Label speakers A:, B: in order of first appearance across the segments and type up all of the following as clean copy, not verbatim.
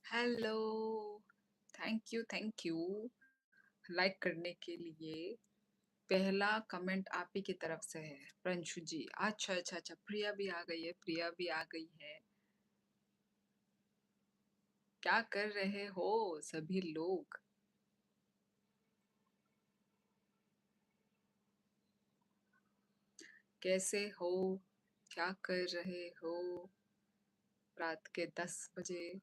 A: Hello, thank you like करने के लिए। पहला कमेंट आप ही की तरफ से है, प्रिंशु जी। अच्छा, प्रिया भी आ गई है, प्रिया भी आ गई है। क्या कर रहे हो सभी लोग? कैसे हो? क्या कर रहे हो रात के 10 बजे?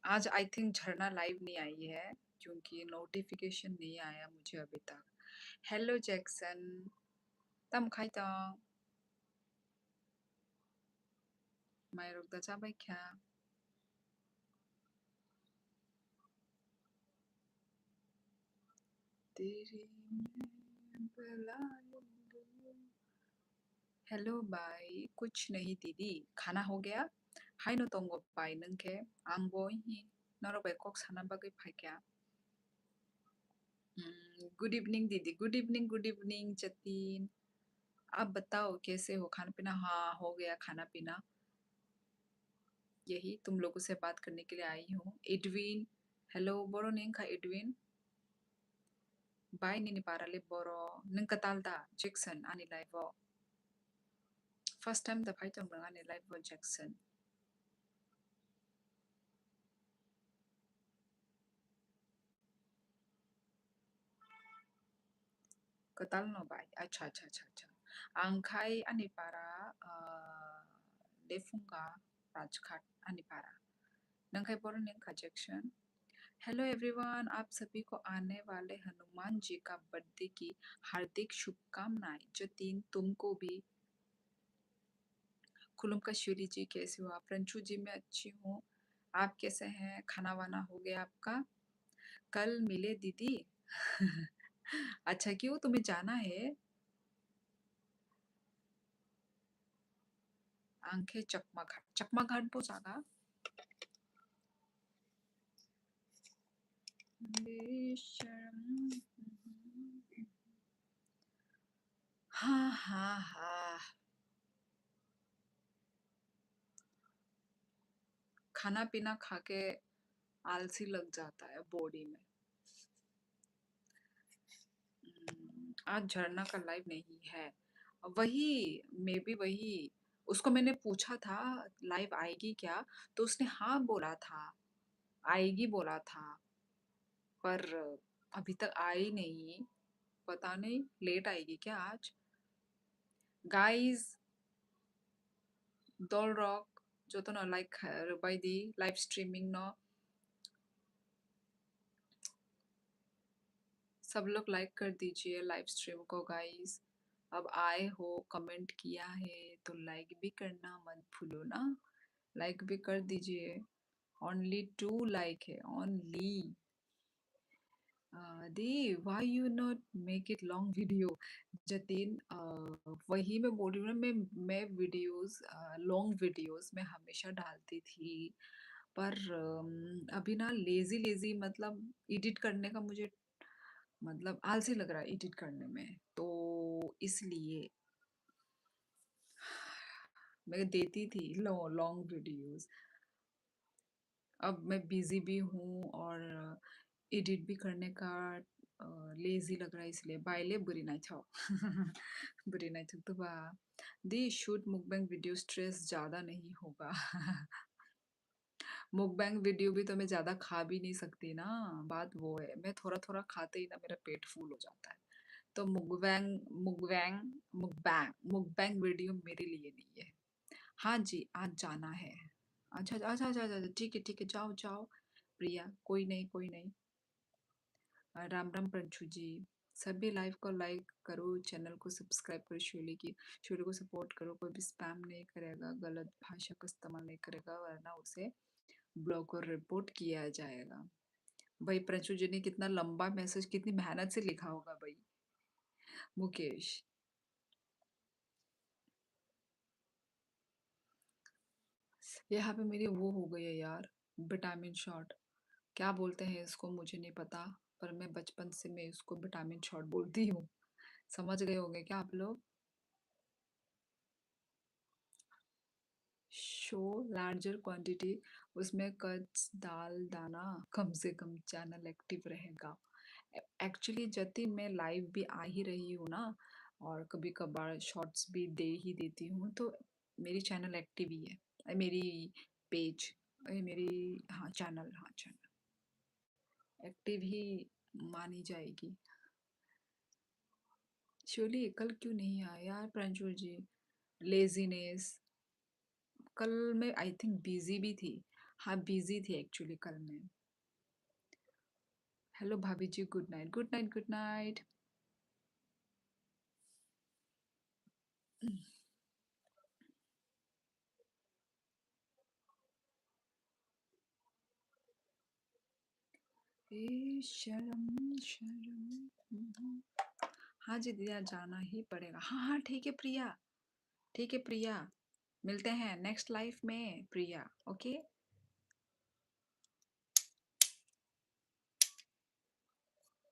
A: आज आई थिंक झरना लाइव नहीं आई है क्योंकि नोटिफिकेशन नहीं आया मुझे अभी तक। हेलो जैक्सन, तम खाई तो मैं रुक दा भाई क्या? तेरी मैं बुलाऊं। हेलो बाई, कुछ नहीं दीदी, खाना हो गया? हाय नो तोंगो बाई नंखे आं बोही नरो बाई कोक साना बागै फाई क्या? गुड इवनिंग दीदी, गुड इवनिंग जतीन। आप बताओ कैसे हो? खाना पीना? हाँ हो गया खाना पीना। यही तुम लोगों से बात करने के लिए आई हूँ। एडविन, हेलो बोरो नें खा एडविन। बाय निनी पाराले बोरो नंग कतालदा जैक्सन आनी live. First time the fight आनी live Jackson. Katalno bai. Acha. Angkai anipara defunga Rajghat anipara. नंखाई बोरो निंखा जैक्शन। हेलो एवरीवन, आप सभी को आने वाले हनुमान जी का बर्थडे की हार्दिक शुभकामनाएं। जतीन तुमको भी। खुलुम का श्यूरी जी कैसे हो आप? रंचू जी मैं अच्छी हूँ, आप कैसे हैं? खाना वाना हो गया आपका? कल मिले दीदी। अच्छा क्यों, तुम्हें जाना है? आंखें चकमा घाट वो जागा? बेशर्म। हाँ। खाना पीना खा के आलसी लग जाता है बॉडी में। आज झरना का लाइव नहीं है। वही, मे बी वही। उसको मैंने पूछा था लाइव आएगी क्या, तो उसने हाँ बोला था, आएगी बोला था, पर अभी तक आई नहीं। पता नहीं लेट आएगी क्या आज। गाइस, Dol Rock, जो ना like by the live streaming no, सब लोग लाइक कर दीजिए लाइव स्ट्रीम को गाइस। अब आए हो, कमेंट किया है तो लाइक भी करना मत भूलो ना। लाइक भी कर दीजिए। ओनली 2 लाइक है, only. The why you not make it long video? Jatin, वही मैं बोल रही हूँ ना, मैं वीडियोस, लॉन्ग वीडियोस मैं हमेशा डालती थी, पर अभी ना लेजी लेजी मतलब एडिट करने का मुझे मतलब आलसी लग रहा है एडिट करने में, तो इसलिए मैं देती थी लॉन्ग वीडियोस। अब मैं बिजी भी हूँ और एडिट भी करने का लेजी लग रहा है, इसलिए बाइले बुरी नाइ छो। बुरी नाइ छो तो बा दी शूट मुकबैंग वीडियो स्ट्रेस ज्यादा नहीं होगा। मुकबैंग वीडियो भी तो मैं ज्यादा खा भी नहीं सकती ना, बात वो है। मैं थोड़ा थोड़ा खाते ही ना मेरा पेट फूल हो जाता है। तो मुकबैंग मुकबैंग मुकबैंग वीडियो मेरे लिए नहीं है। हाँ जी, आज जाना है। अच्छा, ठीक है, जाओ प्रिया, कोई नहीं। राम राम प्रंशु जी। सभी लाइव को लाइक करो, चैनल को सब्सक्राइब करो, शोले को सपोर्ट करो। कोई भी स्पैम नहीं करेगा, गलत भाषा का इस्तेमाल नहीं करेगा, वरना उसे ब्लॉग और रिपोर्ट किया जाएगा। भाई प्रंशु जी ने कितना लंबा मैसेज कितनी मेहनत से लिखा होगा भाई। मुकेश, यहाँ पे मेरी वो हो गई है यार, विटामिन शॉट। क्या बोलते हैं इसको मुझे नहीं पता, पर मैं बचपन से मैं इसको विटामिन शॉट बोलती हूँ। समझ गए होंगे क्या आप लोग? शो लार्जर क्वांटिटी, उसमें कट्स दाल दाना, कम से कम चैनल एक्टिव रहेगा। एक्चुअली जति मैं लाइव भी आ ही रही हूँ ना, और कभी कभार शॉर्ट्स भी दे ही देती हूँ, तो मेरी चैनल एक्टिव ही है। मेरी पेज, मेरी, हाँ चैनल, हाँ चैनल एक्टिव ही मानी जाएगी। श्योरली कल क्यों नहीं आया यार प्रांशुल जी? लेजीनेस। कल मैं आई थिंक बिजी भी थी। हाँ बिजी थी एक्चुअली कल मैं। हेलो भाभी जी, good night good night good night. ए शर्म शर्म। हाँ जी दिया, जाना ही पड़ेगा। हाँ हाँ ठीक है प्रिया, ठीक है प्रिया, मिलते हैं नेक्स्ट लाइफ में प्रिया, ओके।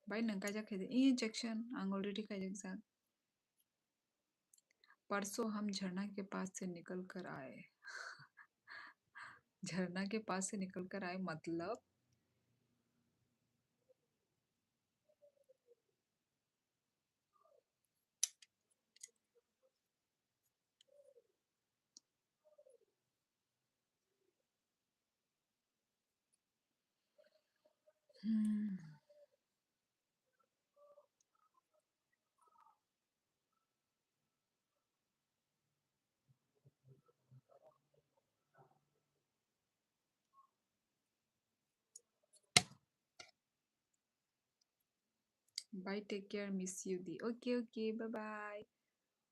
A: भाई नंका जा खेदे इंजेक्शन आंग ऑलरेडी का एग्जाम। परसों हम झरना के पास से निकल कर आए। झरना के पास से निकल कर आए मतलब? Bye, take care, miss you दी। Okay okay bye bye.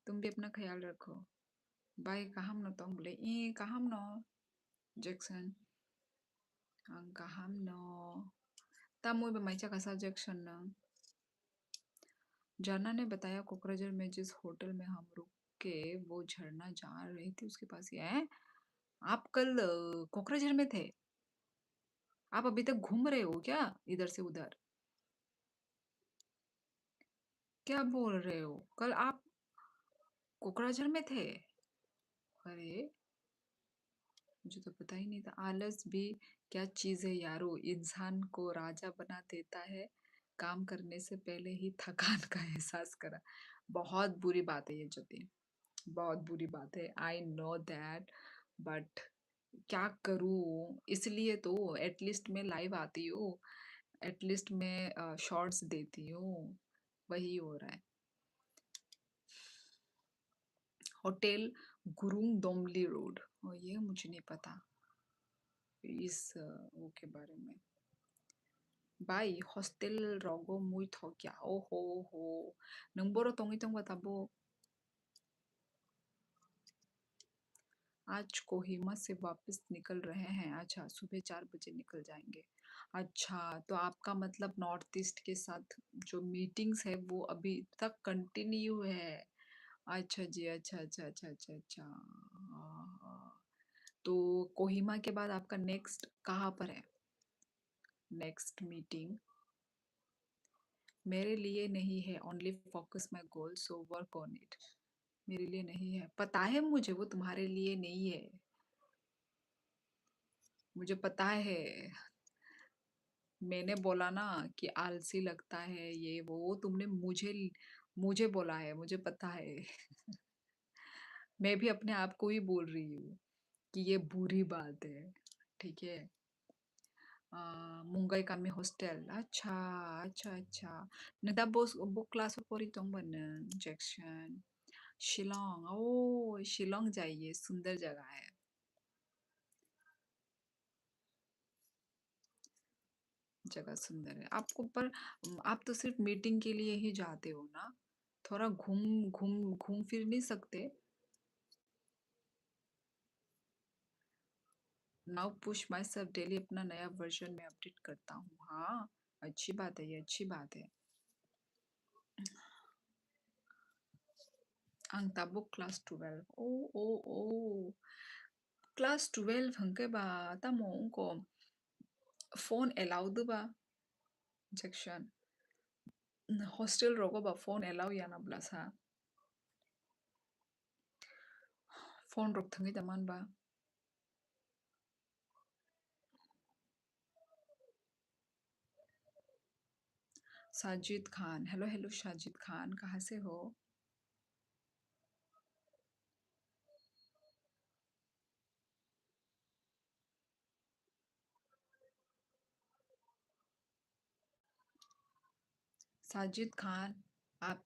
A: तुम भी अपना ख्याल रखो। बाय। कहम न तो बोले ई कहम न जैक्सन, ang कहम न तामोय बमाइचा कसा जैक्सन न। झरना ने बताया कोकराझार में जिस होटल में हम रुके वो झरना जा रही थी उसके पास ही है। आप कल कोकराझार में थे? आप अभी तक घूम रहे हो क्या इधर से उधर? क्या बोल रहे हो? कल आप कोकराझार में थे? अरे मुझे तो पता ही नहीं था। आलस भी क्या चीज है यारो, इंसान को राजा बना देता है। काम करने से पहले ही थकान का एहसास करा। बहुत बुरी बात है ये जतिन, बहुत बुरी बात है, आई नो दैट। बट क्या करूं, इसलिए तो एटलीस्ट मैं लाइव आती हूँ, एटलीस्ट मैं शॉर्ट्स देती हूँ। वही हो रहा है। होटल गुरुंग दोमली रोड, और ये मुझे नहीं पता इस वो के बारे में। बाई हॉस्टल रगो मुई थोक्या ओ हो नंबरो तोंगी तोंग बताबो। आज कोहिमा से वापस निकल रहे हैं। अच्छा सुबह 4 बजे निकल जाएंगे। अच्छा तो आपका मतलब नॉर्थ ईस्ट के साथ जो मीटिंग्स है वो अभी तक कंटिन्यू है। अच्छा जी, अच्छा अच्छा अच्छा अच्छा अच्छा। हाँ। तो कोहिमा के बाद आपका नेक्स्ट कहाँ पर है? नेक्स्ट मीटिंग मेरे लिए नहीं है। Only focus my goal so work on it. मेरे लिए नहीं है, पता है मुझे वो तुम्हारे लिए नहीं है। मुझे पता है। मैंने बोला ना कि आलसी लगता है ये वो तुमने मुझे मुझे बोला है, मुझे पता है। मैं भी अपने आप को ही बोल रही हूँ कि ये बुरी बात है। ठीक है। मुंगई कामी हॉस्टल, अच्छा अच्छा अच्छा। नदा बुक क्लास पोरी तोंग बन जैक्शन। शिलोंग, ओ शिलोंग जाइए, सुंदर जगह है। जगह सुंदर है आपको, पर आप तो सिर्फ मीटिंग के लिए ही जाते हो ना, थोड़ा घूम घूम घूम फिर नहीं सकते? Now push my self daily, अपना नया वर्जन में अपडेट करता हूँ। हाँ अच्छी बात है, ये अच्छी बात है। ang tabuk क्लास 12, ओ ओ ओ क्लास 12 हंके बा तमो उनको फोन अलाउड बा जैक्शन हॉस्टल रोगो बा फोन अलाउ या ना ब्लासा फोन रोक थंगे दमान बा। साजिद खान, हेलो हेलो साजिद खान, कहाँ से हो? साजिद खान, आप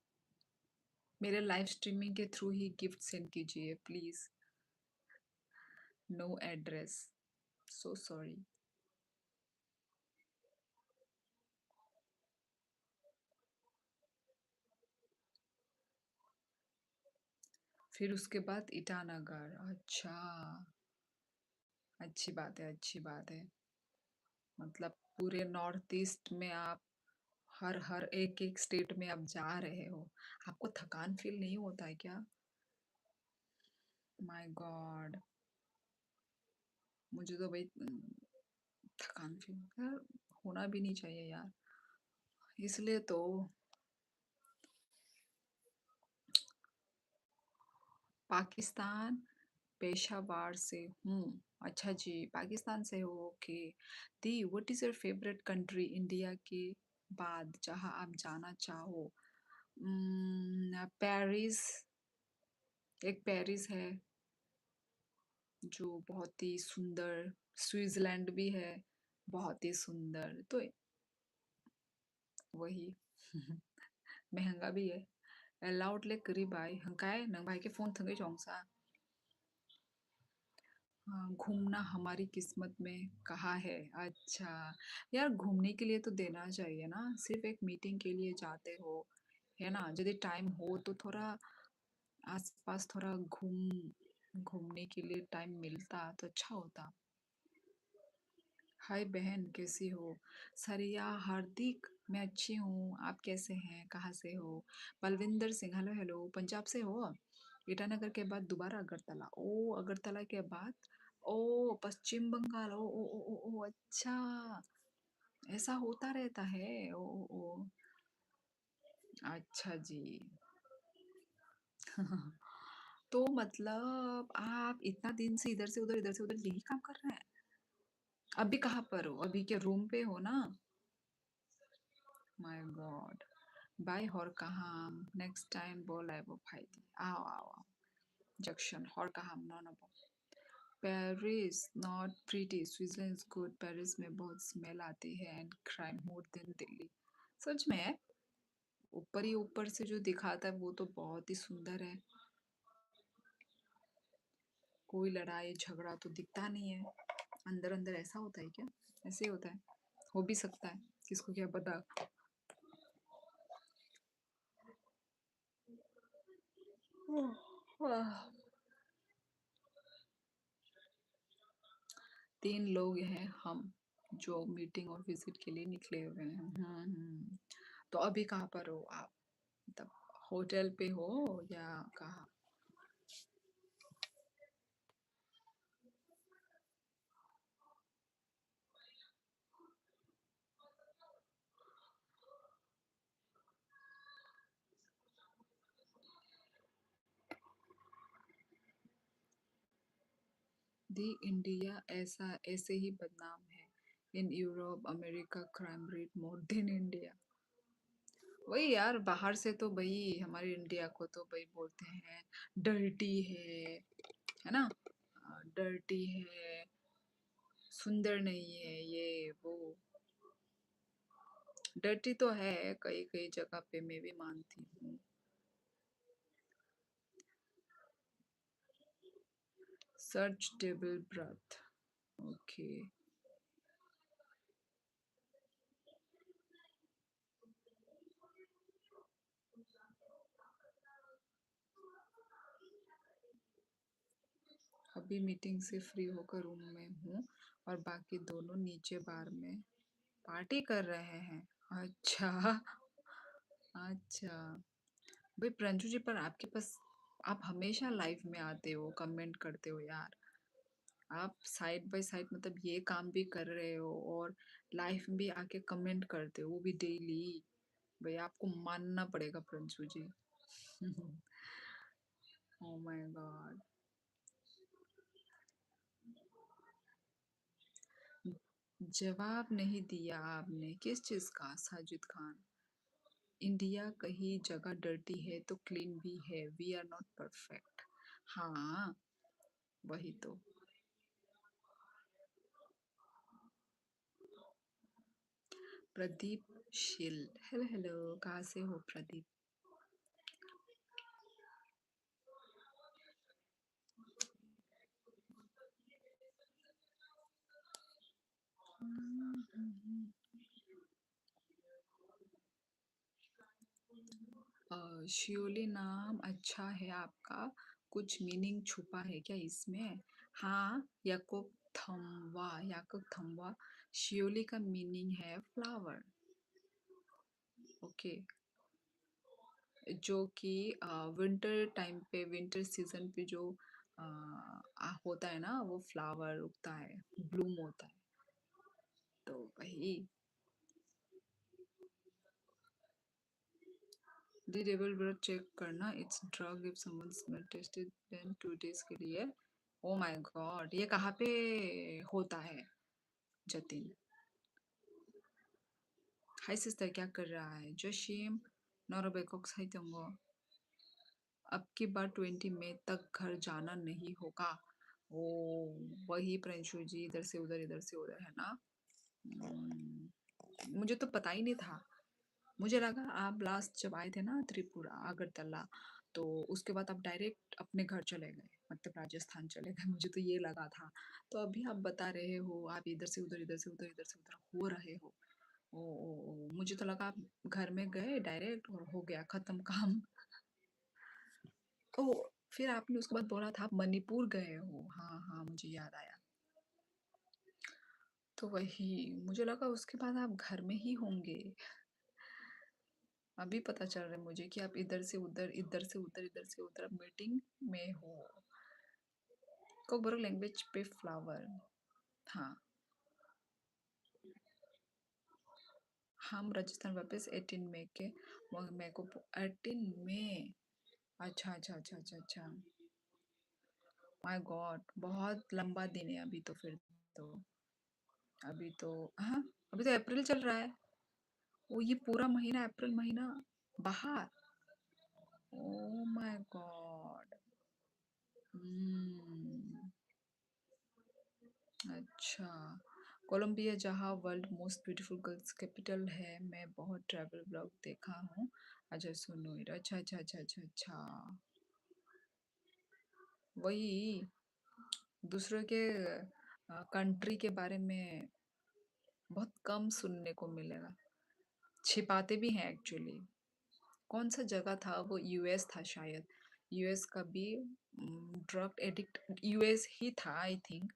A: मेरे लाइव स्ट्रीमिंग के थ्रू ही गिफ्ट सेंड कीजिए please. No address, so sorry. फिर उसके बाद ईटानगर, अच्छा। अच्छी बात है, अच्छी बात है। मतलब पूरे नॉर्थ ईस्ट में आप हर हर एक एक स्टेट में आप जा रहे हो। आपको थकान फील नहीं होता है क्या? माय गॉड, मुझे तो भाई थकान फील यार होना भी नहीं चाहिए यार, इसलिए तो। पाकिस्तान, पेशावर से हूँ। अच्छा जी, पाकिस्तान से हो, okay. The, what is your favourite country India के बाद जहाँ आप जाना चाहो? पेरिस, एक पेरिस है जो बहुत ही सुंदर। स्विट्जरलैंड भी है, बहुत ही सुंदर तो वही। महंगा भी है। अलाउड ले करीब आई हंकाए नंग भाई के फोन थंगे चौंसा। हाँ, घूमना हमारी किस्मत में कहाँ है। अच्छा, यार घूमने के लिए तो देना चाहिए ना, सिर्फ एक मीटिंग के लिए जाते हो, है ना? यदि टाइम हो तो थोड़ा आसपास थोड़ा घूमने के लिए टाइम मिलता तो अच्छा होता। हाय बहन, कैसी हो? सरिया हार्दिक, मैं अच्छी हूँ, आप कैसे हैं? कहाँ से हो? बलविंदर सिंह, हेलो हेलो, पंजाब से हो? ईटानगर के बाद दोबारा अगरतला, ओ अगरतला के बाद ओ पश्चिम बंगाल, ओ ओ ओ ओ, ओ अच्छा, ऐसा होता रहता है, ओ ओ ओ, अच्छा जी। तो मतलब आप इतना दिन से इधर से उधर, इधर से उधर यही काम कर रहे हैं? अभी कहाँ पर हो? अभी के रूम पे हो ना? माय गॉड, बाय हॉर कहाँ? नेक्स्ट टाइम बोल है वो भाई, आओ आओ आओ, जंक्शन हॉर कहाँ no no. Paris not pretty, Switzerland is good, Paris में बहुत स्मेल आती है and crime more than Delhi. सच में? ऊपर ही ऊपर से जो दिखाता है वो तो बहुत ही सुंदर है, कोई लड़ाई झगड़ा तो दिखता नहीं है। अंदर अंदर ऐसा होता है क्या? ऐसे ही होता है, हो भी सकता है, किसको क्या पता। तीन लोग हैं हम जो मीटिंग और विजिट के लिए निकले हुए हैं। तो अभी कहाँ पर हो आप? मतलब होटल पे हो या कहाँ? दी इंडिया ऐसा ऐसे ही बदनाम है। In Europe America crime rate more than India. वही यार, बाहर से तो भाई हमारे इंडिया को तो भाई बोलते हैं डर्टी है ना? डर्टी है, सुंदर नहीं है, ये वो। डर्टी तो है कई कई जगह पे, मैं भी मानती हूँ। Search table booth, okay. अभी मीटिंग से फ्री होकर रूम में हूँ और बाकी दोनों नीचे बार में पार्टी कर रहे हैं। अच्छा, अच्छा। भाई प्रंजू जी, पर आपके पास, आप हमेशा लाइव में आते हो, कमेंट करते हो यार। आप साइड बाय साइड मतलब ये काम भी कर रहे हो और लाइव में भी आके कमेंट करते हो, वो भी डेली। भाई आपको मानना पड़ेगा प्रंजू जी। ओ माय गॉड। जवाब नहीं दिया आपने, किस चीज का साजिद खान? इंडिया कहीं जगह डर्टी है तो क्लीन भी है, वी आर नॉट परफेक्ट। हाँ, वही तो। प्रदीप शील, हेलो हेलो, कहाँ से हो प्रदीप? शियोली नाम अच्छा है आपका, कुछ मीनिंग छुपा है क्या इसमें? हाँ, याकूब थम्वा। शियोली का मीनिंग है फ्लावर। ओके, जो कि विंटर टाइम पे, विंटर सीजन पे जो होता है ना, वो फ्लावर उगता है, ब्लूम होता है। तो वही। दी डेविल ब्रेड चेक करना, it's drug if someone smell tested then 2 days के लिए। ओ माय गॉड, ये कहाँ पे होता है जतिन? हाय सिस्टर, क्या कर रहा है जोशीम? नॉर्बेकॉक साइतंगो, अब की बार 20 मई तक घर जाना नहीं होगा। ओ, वही प्रिंशु जी, इधर से उधर है ना। मुझे तो पता ही नहीं था। मुझे लगा आप लास्ट जब आए थे ना त्रिपुरा अगरतला, तो उसके बाद आप डायरेक्ट अपने घर चले गए, मतलब राजस्थान चले गए, मुझे तो ये लगा था। तो अभी आप बता रहे हो आप इधर से उधर, इधर से उधर, इधर से उधर हो रहे हो। ओ, मुझे तो लगा आप घर में गए डायरेक्ट और हो गया खत्म काम। ओ, फिर आपने उसके बाद बोला था आप मणिपुर गए हो। हाँ हाँ, मुझे याद आया। तो वही, मुझे लगा उसके बाद आप घर में ही होंगे। अभी पता चल रहा है मुझे कि आप इधर से उधर, इधर से उधर, इधर से उधर मीटिंग में हो। कोकबोरोक लैंग्वेज पे फ्लावर। हाँ, हम राजस्थान वापस 18 मई के। मेरे को 18 मई। अच्छा अच्छा अच्छा अच्छा अच्छा। माय गॉड, बहुत लंबा दिन है अभी तो फिर। तो अभी तो, हाँ, अभी तो अप्रैल चल रहा है। वो ये पूरा महीना, अप्रैल महीना बाहर। Oh my God. हम्म। अच्छा, कोलंबिया जहाँ world most beautiful girls capital है, मैं बहुत ट्रैवल ब्लॉग देखा हूँ। अच्छा सुनो, अच्छा अच्छा अच्छा अच्छा अच्छा। वही, दूसरों के कंट्री के बारे में बहुत कम सुनने को मिलेगा। छिपाते भी हैं एक्चुअली। कौन सा जगह था वो? यूएस था शायद। यूएस का भी ड्रग एडिक्ट, यूएस ही था आई थिंक,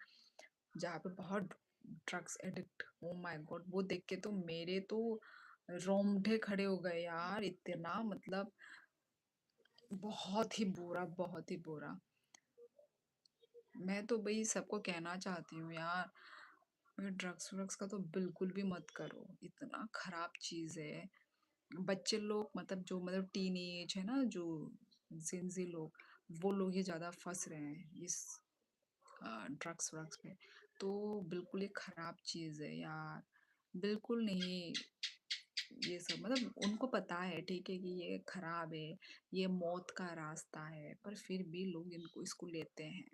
A: जहाँ पे बहुत drugs addict. O my God, वो देख के तो मेरे तो रोंगटे खड़े हो गए यार, इतना मतलब बहुत ही बुरा, बहुत ही बुरा। मैं तो भाई सबको कहना चाहती हूँ यार, ड्रग्स व्रग्स का तो बिल्कुल भी मत करो, इतना खराब चीज़ है। बच्चे लोग, मतलब जो, मतलब टीन एज है ना, जो जिनजी लोग, वो लोग ही ज़्यादा फंस रहे हैं इस ड्रग्स व्रग्स में। तो बिल्कुल ये खराब चीज़ है यार, बिल्कुल नहीं। ये सब मतलब उनको पता है ठीक है कि ये खराब है, ये मौत का रास्ता है, पर फिर भी लोग इनको इसको लेते हैं।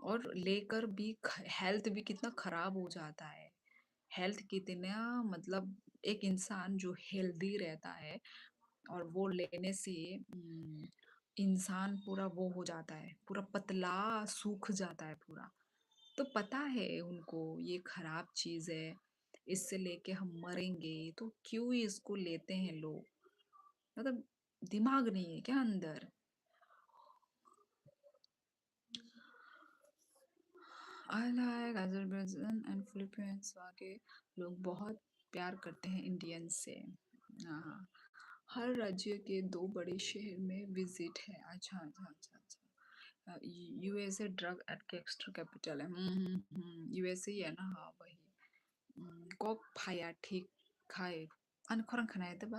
A: और लेकर भी हेल्थ भी कितना खराब हो जाता है। हेल्थ कितना, मतलब एक इंसान जो हेल्दी रहता है और वो लेने से इंसान पूरा वो हो जाता है, पूरा पतला सूख जाता है पूरा। तो पता है उनको ये खराब चीज है, इससे लेके हम मरेंगे, तो क्यों इसको लेते हैं लोग? मतलब दिमाग नहीं है क्या अंदर? I like Azerbaijan and Philippines, वहाँ के लोग बहुत प्यार करते हैं इंडियंस से। हाँ, हर राज्य के 2 बड़े शहर में विजिट है। अच्छा अच्छा अच्छा अच्छा। यूएसए ड्रग एक्स्ट्रा कैपिटल है। यूएसए ही है ना, हाँ वही। कॉक फाया ठीक खाए। अन खोरंग खाना है तब।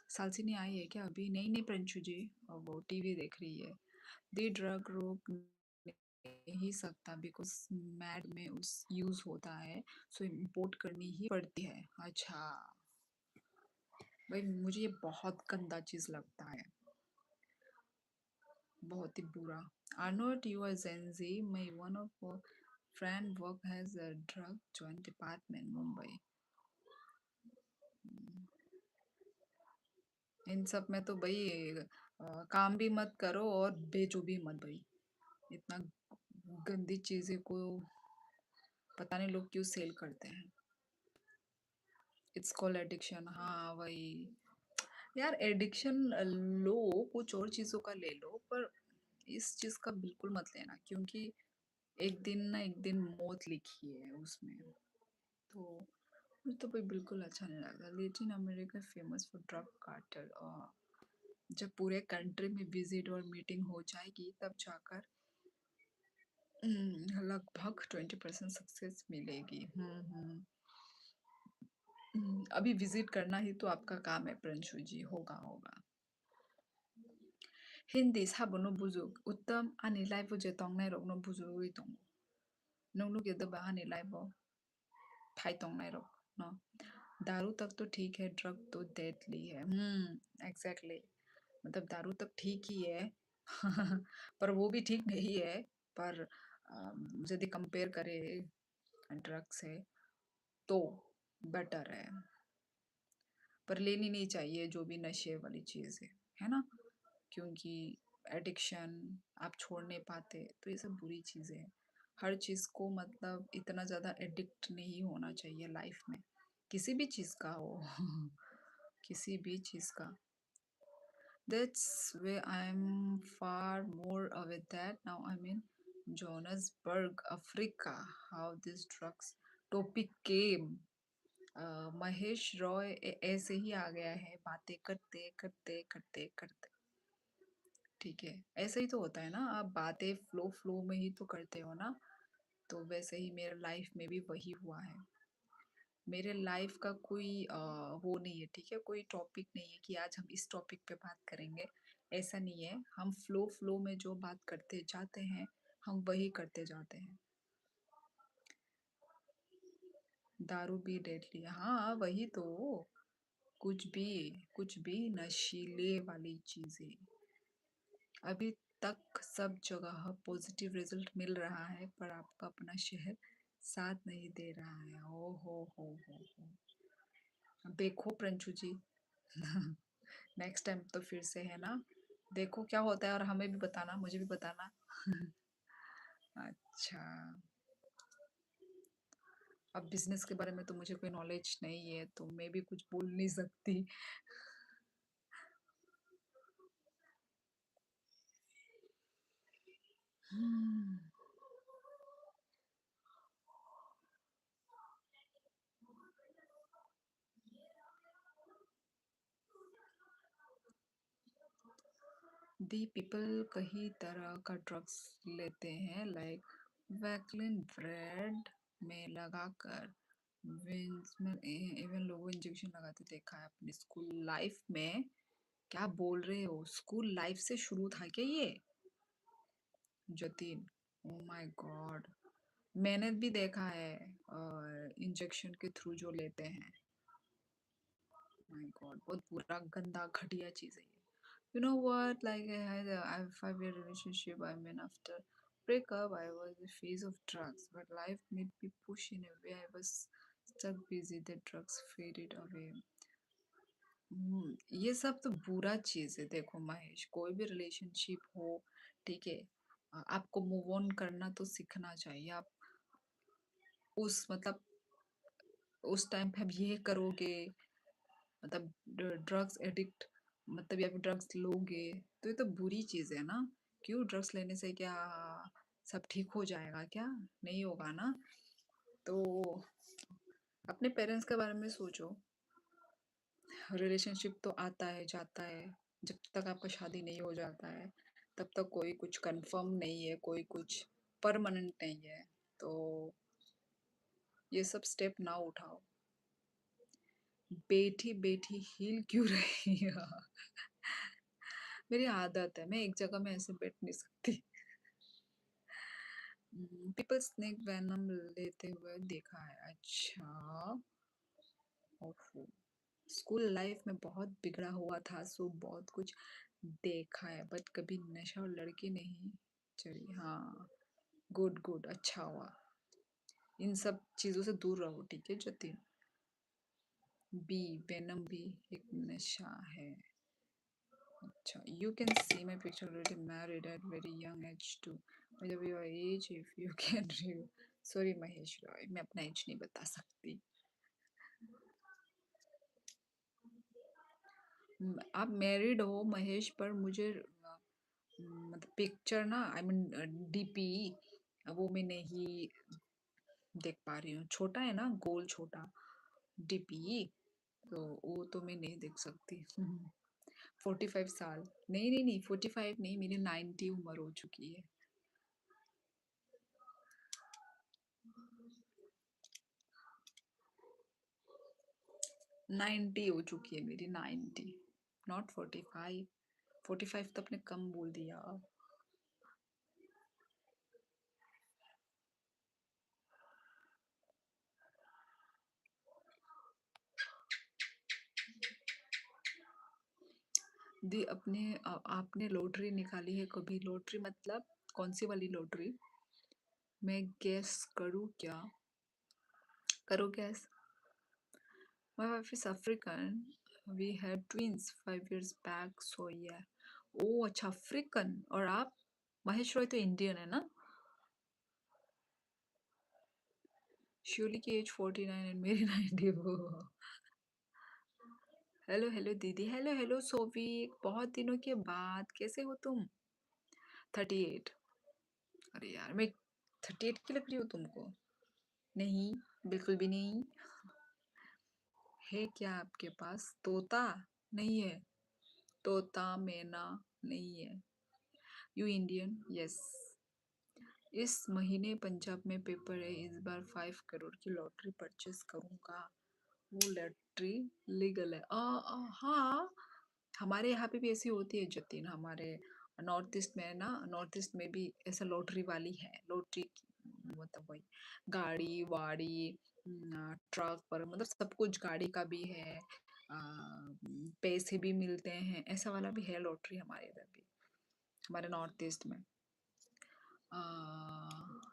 A: सालसी नहीं आई है क्या अभी? नहीं नहीं प्रंशु जी, वो टीवी देख रही है। दे ड्रग रोक नहीं सकता बिकॉज मैड में उस यूज होता है, सो इम्पोर्ट करनी ही पड़ती है। अच्छा, भाई मुझे ये बहुत गंदा चीज लगता है, बहुत ही बुरा। I not you are Gen Z. My one of friend work has a drug joint department Mumbai. इन सब में तो भाई काम भी मत करो और बेचो भी मत भाई। इतना गंदी चीजें को पता नहीं लोग क्यों सेल करते हैं। It's called addiction. हाँ वही यार, एडिक्शन लो, कुछ और चीजों का ले लो, पर इस चीज का बिल्कुल मत लेना, क्योंकि एक दिन ना एक दिन मौत लिखी है उसमें। तो मुझे तो भाई बिल्कुल अच्छा नहीं लगता। Latin America famous for drug cartel, और जब पूरे कंट्री में विजिट और मीटिंग हो जाएगी तब जाकर लगभग 20% सक्सेस मिलेगी। अभी विजिट करना ही तो आपका काम है प्रिंशु जी। होगा होगा। हिंदी साबनो बुजुर्ग उत्तम आनी लाइफ जे तोंग नाई रोक नो बुजुर्ग हुई तोंग नोंग लोग ये दबा आनी लाइफ फाई तोंग नाई रोक नो। दारू तक तो ठीक है, ड्रग तो डेडली है। एग्जैक्टली। मतलब दारू तक ठीक ही है पर वो भी ठीक नहीं है। पर यदि कंपेयर करें ड्रग से तो बेटर पर लेनी नहीं चाहिए जो भी नशे वाली चीज़ है ना, क्योंकि एडिक्शन आप छोड़ नहीं पाते, तो ये सब बुरी चीज़ें हैं। हर चीज़ को मतलब इतना ज़्यादा एडिक्ट नहीं होना चाहिए लाइफ में, किसी भी चीज़ का हो किसी भी चीज़ का। That's where I'm far more with that. Now I'm in Johannesburg, Africa. How this drugs topic came. Mahesh Roy ऐसे ही आ गया है, बातें करते करते करते करते। ठीक है, ऐसे ही तो होता है ना, आप बातें फ्लो फ्लो में ही तो करते हो ना। तो वैसे ही मेरे लाइफ में भी वही हुआ है। मेरे लाइफ का कोई वो नहीं है, ठीक है, कोई टॉपिक नहीं है कि आज हम इस टॉपिक पे बात करेंगे। ऐसा नहीं है, हम फ्लो फ्लो में जो बात करते जाते हैं हम वही करते जाते हैं। दारू भी डेडली, हाँ वही तो। कुछ भी नशीले वाली चीजें। अभी तक सब जगह पॉजिटिव रिजल्ट मिल रहा है, पर आपका अपना शहर साथ नहीं दे रहा है। ओ हो। देखो प्रंचू जी नेक्स्ट टाइम तो फिर से है ना, देखो क्या होता है और हमें भी बताना, मुझे भी बताना अच्छा। अब बिजनेस के बारे में तो मुझे कोई नॉलेज नहीं है, तो मैं भी कुछ बोल नहीं सकती। दी पीपल कई तरह का ड्रग्स लेते हैं, लाइक वैक्लिन ब्रेड में लगाकर वेंस में इवन लोगों इंजेक्शन लगाते देखा है अपने स्कूल लाइफ में। क्या बोल रहे हो, स्कूल लाइफ से शुरू था क्या ये? जतिन, ओ माय गॉड, मैंने भी देखा है इंजेक्शन के थ्रू जो लेते हैं। माय गॉड, बहुत बुरा गंदा घटिया चीज है ये। You know what? Like I had a 5 year relationship. I mean, after breakup, I was in the phase of drugs, but life made me push in a way. I was stuck busy. The drugs faded away. ये सब तो बुरा चीज है। देखो महेश, कोई भी relationship हो, ठीक है, आपको मूव ऑन करना तो सीखना चाहिए। आप उस मतलब उस टाइम पे आप ये करोगे, मतलब ड्रग्स एडिक्ट, मतलब या फिर ड्रग्स लोगे, तो ये तो बुरी चीज है ना। क्यों, ड्रग्स लेने से क्या सब ठीक हो जाएगा क्या? नहीं होगा ना। तो अपने पेरेंट्स के बारे में सोचो। रिलेशनशिप तो आता है जाता है, जब तक आपका शादी नहीं हो जाता है तब तक कोई कुछ कंफर्म नहीं है, कोई कुछ परमानेंट नहीं है। तो ये सब स्टेप ना उठाओ। बैठी बैठी हिल क्यों रही है मेरी आदत है, मैं एक जगह में ऐसे बैठ नहीं सकती। पीपल स्नेक वेनम लेते हुए देखा है। अच्छा, ओफो। स्कूल लाइफ में बहुत बिगड़ा हुआ था, सो बहुत कुछ देखा है, बट कभी नशा और लड़की नहीं चढ़ी। हाँ, गुड गुड, अच्छा हुआ। इन सब चीजों से दूर रहो, ठीक है जतिन। बी, वेनम भी एक नशा है। अच्छा, you can see my picture already married at very young age too. मतलब your age if you can review. Sorry Mahesh Roy, मैं अपना एज नहीं बता सकती। आप मैरिड हो महेश, पर मुझे मतलब पिक्चर ना, आई मीन डीपी, वो मैं नहीं देख पा रही हूँ। छोटा है ना, गोल छोटा डीपी, तो वो तो मैं नहीं देख सकती। 45 साल, नहीं नहीं नहीं, 45 नहीं, मेरी 90 उम्र हो चुकी है। 90 हो चुकी है मेरी, 90, नॉट 45। 45 तो आपने कम बोल दिया। दी अपने आपने लॉटरी निकाली है कभी? लॉटरी मतलब कौन सी वाली लॉटरी? मैं गैस करूँ क्या? करो gas. My wife is African. We had twins 5 years back, so yeah. ओ अच्छा, अफ्रीकन। और आप? महेश रॉय तो इंडियन है ना? शिवली की एज 49 एंड मेरी 94। हेलो हेलो दीदी, हेलो हेलो सोविक, बहुत दिनों के बाद, कैसे हो तुम? 38। अरे यार, मैं 38 की लग रही हूँ तुमको? नहीं, बिल्कुल भी नहीं। है क्या आपके पास तोता? नहीं है। तोता मैना नहीं है। You Indian? यस। इस महीने पंजाब में पेपर है, इस बार 5 करोड़ की लॉटरी परचेस करूंगा। वो लॉटरी लीगल है? हाँ, हमारे यहाँ पे भी ऐसी होती है जतिन। हमारे नॉर्थ ईस्ट में ना, नॉर्थ ईस्ट में भी ऐसा लॉटरी वाली है। लॉटरी मतलब वही गाड़ी वाड़ी, ट्रक पर, मतलब सब कुछ, गाड़ी का भी है, आ, पैसे भी मिलते हैं, ऐसा वाला भी है लॉटरी हमारे इधर भी, हमारे नॉर्थ ईस्ट में।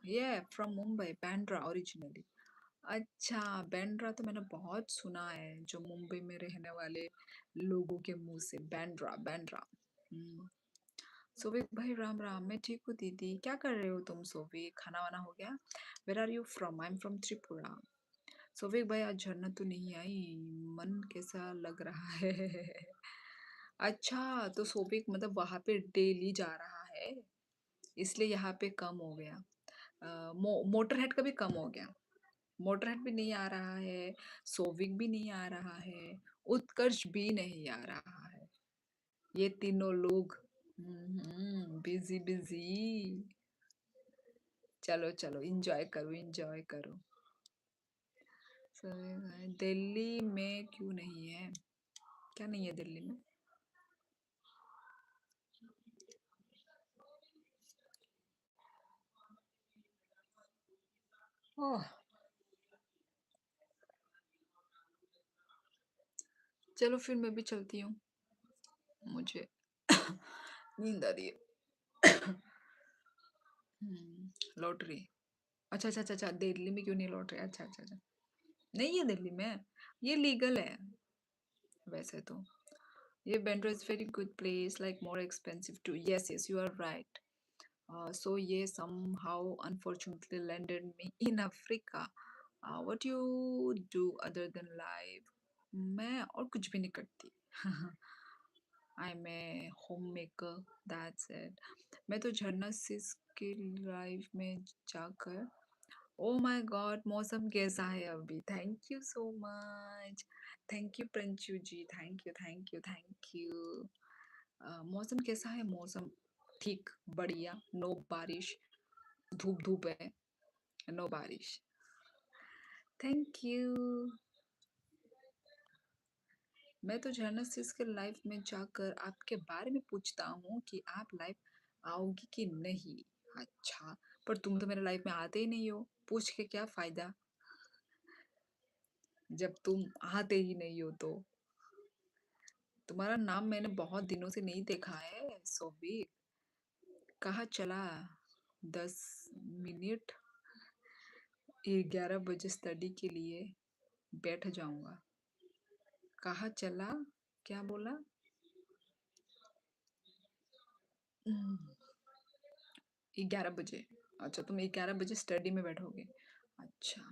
A: ये फ्रॉम मुंबई, बैंड्रा ओरिजिनली। अच्छा, बैंड्रा तो मैंने बहुत सुना है, जो मुंबई में रहने वाले लोगों के मुंह से, बैंड्रा बैंड्रा। हम्म। सोविक भाई राम राम, मैं ठीक हूँ दीदी। क्या कर रहे हो तुम सोविक? खाना वाना हो गया? Where are you from? I am from Tripura. Sovik भाई आज झरना तो नहीं आई, मन कैसा लग रहा है? अच्छा, तो सोविक मतलब वहां पे डेली जा रहा है, इसलिए यहाँ पे कम हो गया। मोटरहेड का भी कम हो गया। मोटरहेड भी नहीं आ रहा है, सोविक भी नहीं आ रहा है, उत्कर्ष भी नहीं आ रहा है। ये तीनों लोग बिजी बिजी। चलो चलो, इंजॉय करो इंजॉय करो। दिल्ली में क्यों नहीं है? क्या नहीं है दिल्ली में? ओह, चलो फिर मैं भी चलती हूँ, मुझे नींद आ रही है। लॉटरी? अच्छा अच्छा अच्छा अच्छा, दिल्ली में क्यों नहीं लॉटरी? अच्छा अच्छा अच्छा, नहीं है दिल्ली में, ये लीगल है वैसे तो। ये Bandra is very good place, like more expensive too. Yes, yes, you are right. So ये somehow unfortunately landed me in Africa. What you do other than life? मैं और कुछ भी नहीं करती। I'm a homemaker. That's it. मैं तो झरना सिस की लाइफ में जाकर, ओ माय गॉड, मौसम कैसा है अभी? Thank you so much. Thank you Princhu ji, thank you thank you thank you. मौसम कैसा है? मौसम ठीक, बढ़िया, नो बारिश, धूप धूप है, नो बारिश। Thank you. मैं तो झरना सिस के लाइफ में जाकर आपके बारे में पूछता हूँ कि आप लाइफ आओगी कि नहीं। अच्छा, पर तुम तो मेरे लाइफ में आते ही नहीं हो, पूछ के क्या फायदा जब तुम आते ही नहीं हो तो। तुम्हारा नाम मैंने बहुत दिनों से नहीं देखा है सोबी। कहाँ चला? 10 मिनट, 11 बजे स्टडी के लिए बैठ जाऊंगा। कहाँ चला? क्या बोला? 11 बजे। अच्छा, तुम 11 बजे स्टडी में बैठोगे। अच्छा,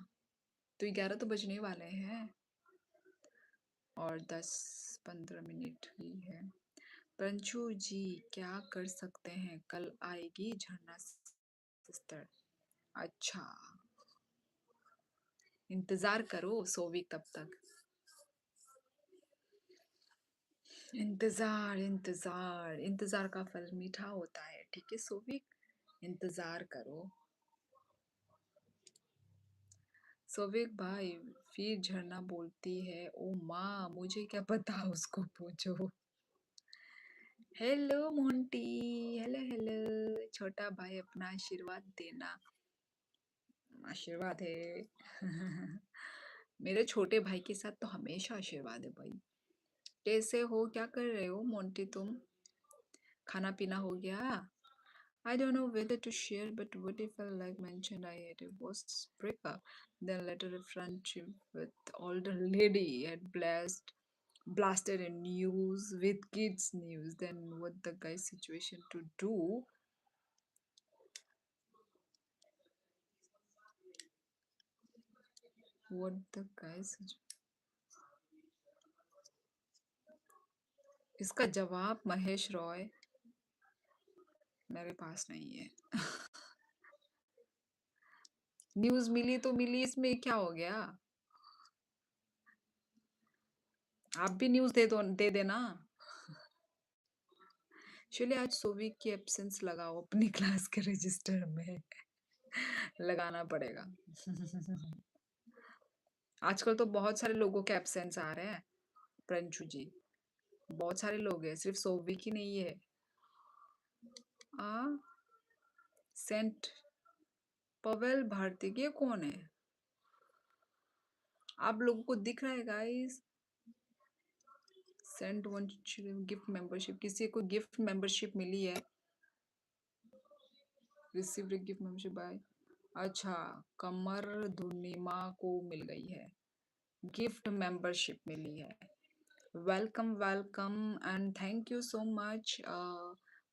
A: तो 11 तो बजने वाले हैं और 10-15 मिनट ही है। पंचू जी, क्या कर सकते हैं? कल आएगी झरना सिस्टर। अच्छा, इंतजार करो सोवी तब तक। इंतजार इंतजार इंतजार का फल मीठा होता है, ठीक है सोवी। इंतजार करो सोविक भाई। फिर झरना बोलती है, ओ माँ मुझे क्या पता, उसको पूछो। Hello Monty. Hello hello. छोटा भाई अपना आशीर्वाद देना। आशीर्वाद है। मेरे छोटे भाई के साथ तो हमेशा आशीर्वाद है भाई। कैसे हो? क्या कर रहे हो मोंटी तुम? खाना पीना हो गया? I don't know whether to share, but what if I like mentioned I had a worst breakup, then later a friendship with older lady had blasted in news with kids news, then what the guy's situation to do? What the guy's इसका जवाब महेश रॉय मेरे पास नहीं है। News मिली तो मिली, इसमें क्या हो गया? आप भी न्यूज दे देना। चलिए आज सोवी की एब्सेंस लगाओ अपनी क्लास के रजिस्टर में। लगाना पड़ेगा। आजकल तो बहुत सारे लोगों के एब्सेंस आ रहे हैं प्रंशु जी। बहुत सारे लोग हैं, सिर्फ सोवी की नहीं है। आ सेंट पवेल भारती, ये कौन है? आप लोगों को दिख रहा है guys? Sent one gift membership, किसी को गिफ्ट मेंबरशिप मिली है? रिसीव्ड गिफ्ट मेंबरशिप बाय, अच्छा, कमर धुनिमा को मिल गई है, गिफ्ट मेंबरशिप मिली है। Welcome welcome and thank you so much.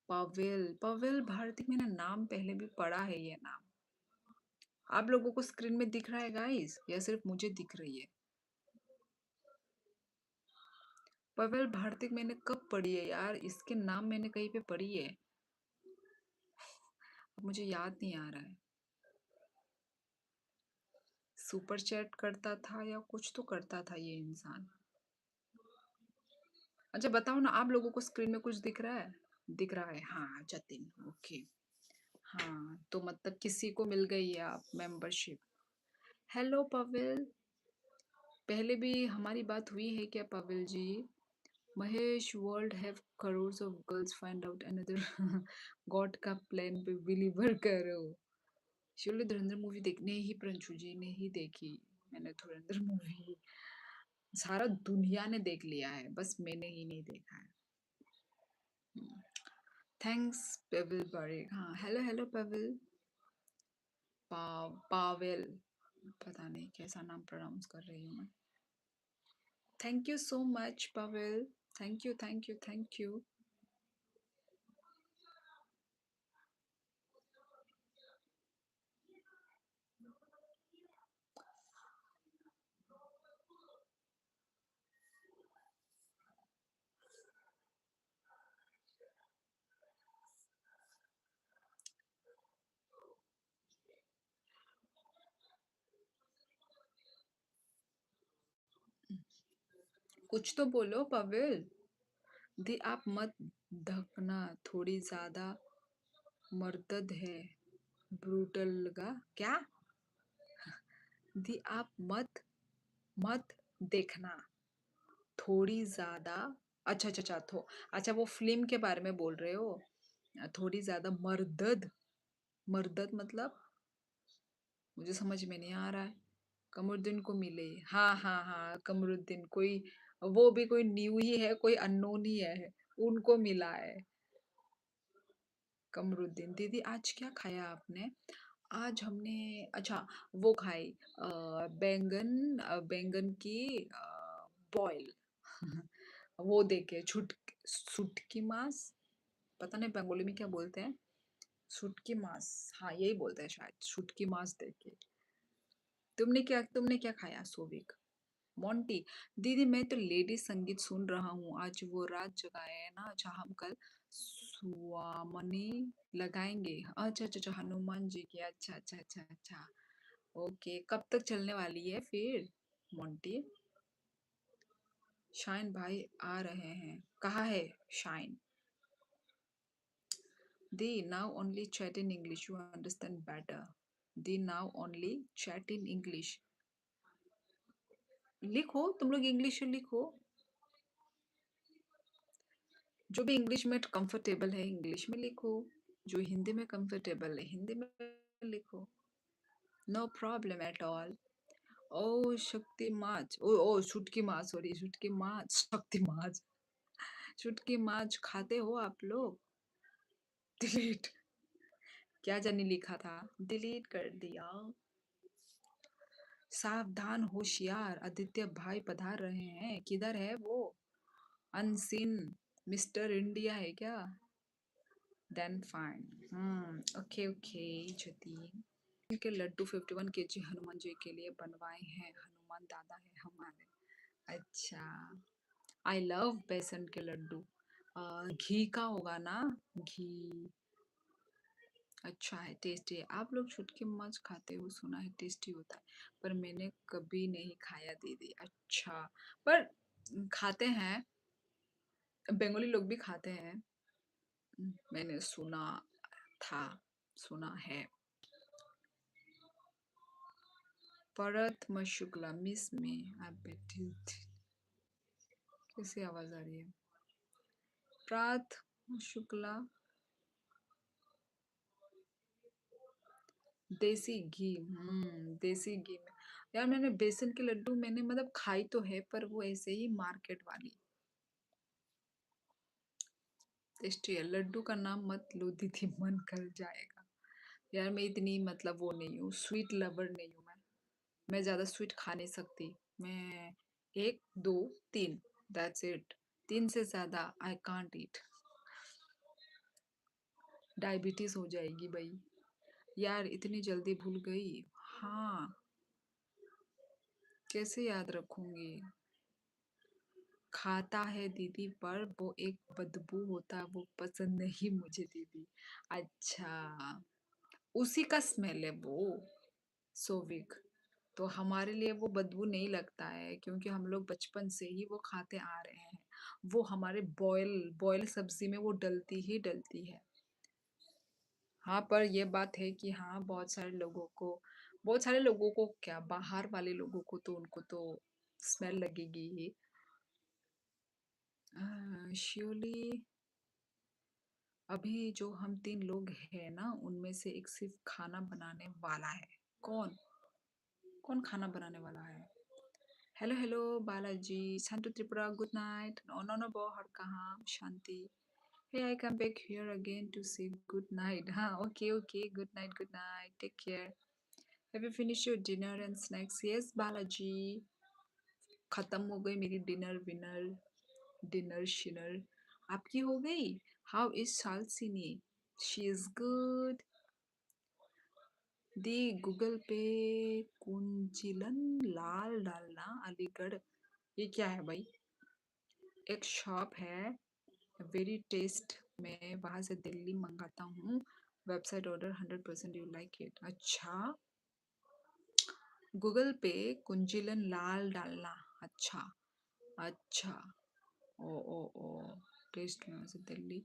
A: Pavel Pavel Bharti, मैंने नाम पहले भी पढ़ा है ये नाम। आप लोगों को स्क्रीन में दिख रहा है गाइस या सिर्फ मुझे दिख रही है? पवेल भारती मैंने कब पढ़ी है यार? इसके नाम मैंने कहीं पे पढ़ी है, अब मुझे याद नहीं आ रहा है। सुपर चैट करता था या कुछ तो करता था ये इंसान। अच्छा बताओ ना, आप लोगों को स्क्रीन में कुछ दिख रहा है? दिख रहा है, हाँ जतिन, ओके। हाँ तो मतलब किसी को मिल गई है आप मेंबरशिप। हेलो पवेल, पहले भी हमारी बात हुई है क्या Pavel ji? Mahesh world have crore of girls find out another god का प्लान पे बिलीवर करो। चलो धुरंधर मूवी देखने ही प्रंशु जी ने ही देखी। मैंने धुरंधर मूवी सारा दुनिया ने देख लिया है, बस मैंने ही नहीं देखा है। थैंक्स पवेल बारिक। हाँ हेलो हेलो पवेल। पावेल, पता नहीं कैसा नाम प्रोनाउंस कर रही हूँ मैं। Thank you so much Pavel, thank you thank you thank you. कुछ तो बोलो पावेल। दी आप मत धकना, थोड़ी ज्यादा मर्दद है, ब्रूटल लगा क्या? दी आप मत मत देखना, थोड़ी ज्यादा। अच्छा अच्छा अच्छा, अच्छा वो फिल्म के बारे में बोल रहे हो? थोड़ी ज्यादा मर्दद, मर्दद मतलब मुझे समझ में नहीं आ रहा है। कमरुद्दीन को मिले, हाँ हाँ हाँ, कमरुद्दीन कोई वो भी कोई न्यू ही है, कोई अननोन ही है, उनको मिला है। कमरुद्दीन दीदी, आज क्या खाया आपने? आज हमने, अच्छा, वो खाई, बैंगन की बॉयल। वो देखे सुटकी मांस, पता नहीं बंगाली में क्या बोलते हैं। सुटकी मांस, हाँ यही बोलते हैं शायद, सुटकी मांस देखे। तुमने क्या खाया सोविक? मोंटी, दीदी मैं तो लेडी संगीत सुन रहा हूँ, आज वो रात जगाए है ना, अच्छा हम कल सुआमनी लगाएंगे। अच्छा अच्छा अच्छा, हनुमान जी की, अच्छा अच्छा अच्छा अच्छा। ओके, कब तक चलने वाली है फिर मोंटी? शाइन भाई आ रहे हैं, कहाँ है shine? They now only chat in English, you understand better. They now only chat in English. लिखो, तुम लोग इंग्लिश में लिखो, जो भी इंग्लिश में कंफर्टेबल है इंग्लिश में लिखो, जो हिंदी में कंफर्टेबल है हिंदी में लिखो। No problem at all. ओ शक्ति माच, ओ शुटकी माच, सॉरी शुटकी माच, शक्ति माच, शुटकी माच खाते हो आप लोग? डिलीट, क्या जाने लिखा था, डिलीट कर दिया। सावधान होशियार, आदित्य भाई पधार रहे हैं, किधर है वो? अनसीन मिस्टर इंडिया है क्या? Then fine. Okay okay Jatin के लड्डू 51 kg हनुमान जी के लिए बनवाए हैं, हनुमान दादा है हमारे। अच्छा, आई लव बेसन के लड्डू। घी का होगा ना? घी, अच्छा है, टेस्टी है। आप लोग छुटकी मच खाते हो, सुना है टेस्टी होता है, पर मैंने कभी नहीं खाया दीदी। अच्छा, पर खाते हैं, बंगाली लोग भी खाते हैं। मैंने सुना था, सुना है। परत मशुक्ला मिस में कैसी आवाज आ रही है? प्रात शुक्ला, देसी घी, देसी घी में। यार मैंने बेसन के लड्डू मैंने मतलब खाई तो है, पर वो ऐसे ही मार्केट वाली। टेस्टी है, लड्डू का नाम मत लो दीदी, मन कर जाएगा। यार मैं इतनी मतलब वो नहीं हूँ, स्वीट लवर नहीं हूँ मैं ज्यादा स्वीट खा नहीं सकती। मैं एक दो तीन, दैट्स इट। तीन से ज्यादा आई कांट ईट, डायबिटीज हो जाएगी भाई। यार इतनी जल्दी भूल गई। हाँ, कैसे याद रखूंगी? खाता है दीदी, पर वो एक बदबू होता है, वो पसंद नहीं मुझे दीदी। अच्छा, उसी का स्मेल है वो, सोविक। तो हमारे लिए वो बदबू नहीं लगता है, क्योंकि हम लोग बचपन से ही वो खाते आ रहे हैं। वो हमारे बॉयल बॉयल सब्जी में वो डलती ही डलती है। हाँ, पर ये बात है कि हाँ, बहुत सारे लोगों को क्या, बाहर वाले लोगों को तो उनको तो स्मेल लगेगी ही। श्योरली, अभी जो हम तीन लोग हैं ना, उनमें से एक सिर्फ खाना बनाने वाला है। कौन? कौन खाना बनाने वाला है? Hello hello Balaji, Shantu Tripura, good night. No no no, बहुत कहाँ शांति। Hey, I come back here again to say good night. हाँ, okay, okay, good night, good night. Take care. Have you finished your dinner and snacks? Yes, Balaji. खत्म हो गई मेरी dinner winner, dinner शिनर। आपकी हो गई? How is Shalsini? She is good. दी Google पे कुंजिलन लाल डालना अलीगढ़, ये क्या है भाई? एक शॉप है वेरी टेस्ट, मैं वहां से दिल्ली मंगाता हूँ, website order 100% you like it. अच्छा, गूगल पे कुंजिलन लाल डालना, अच्छा अच्छा। ओ ओ ओ, टेस्ट में वहां से दिल्ली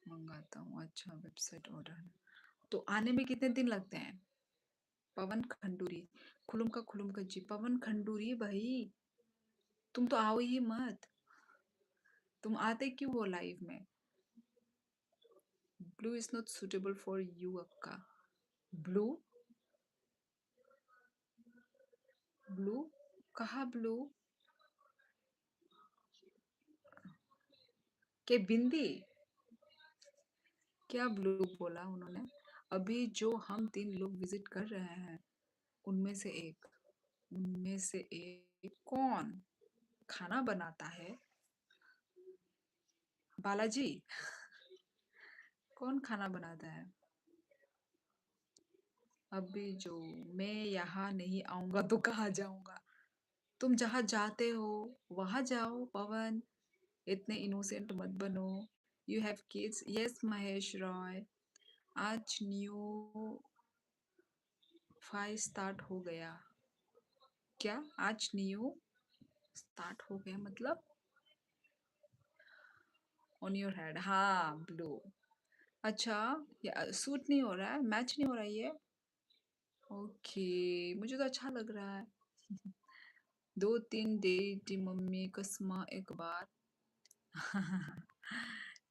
A: मंगाता हूँ, अच्छा वेबसाइट ऑर्डर। तो आने में कितने दिन लगते हैं? पवन खंडूरी, खुलुम का जी, पवन खंडूरी भाई, तुम तो आओ ही मत, तुम आते क्यों हो लाइव में? Blue is not suitable for you अक्का। ब्लू, ब्लू, कहाँ ब्लू? के बिंदी क्या ब्लू बोला उन्होंने? अभी जो हम 3 लोग विजिट कर रहे हैं, उनमें से एक उनमें से एक कौन खाना बनाता है? बालाजी, कौन खाना बनाता है? अभी जो मैं यहाँ नहीं आऊँगा तो कहाँ जाऊँगा? तुम जहाँ जाते हो, वहाँ जाओ पवन, इतने इनोसेंट मत बनो। You have kids? Yes Mahesh Roy. आज न्यू 5 स्टार्ट हो गया। क्या? आज न्यू स्टार्ट हो गया मतलब? ऑन योर हेड, हाँ ब्लू। अच्छा, ये सूट नहीं हो रहा है, मैच नहीं हो रहा है ये। ओके, मुझे तो अच्छा लग रहा है। 2-3 डेट मम्मी कसमा एक बार।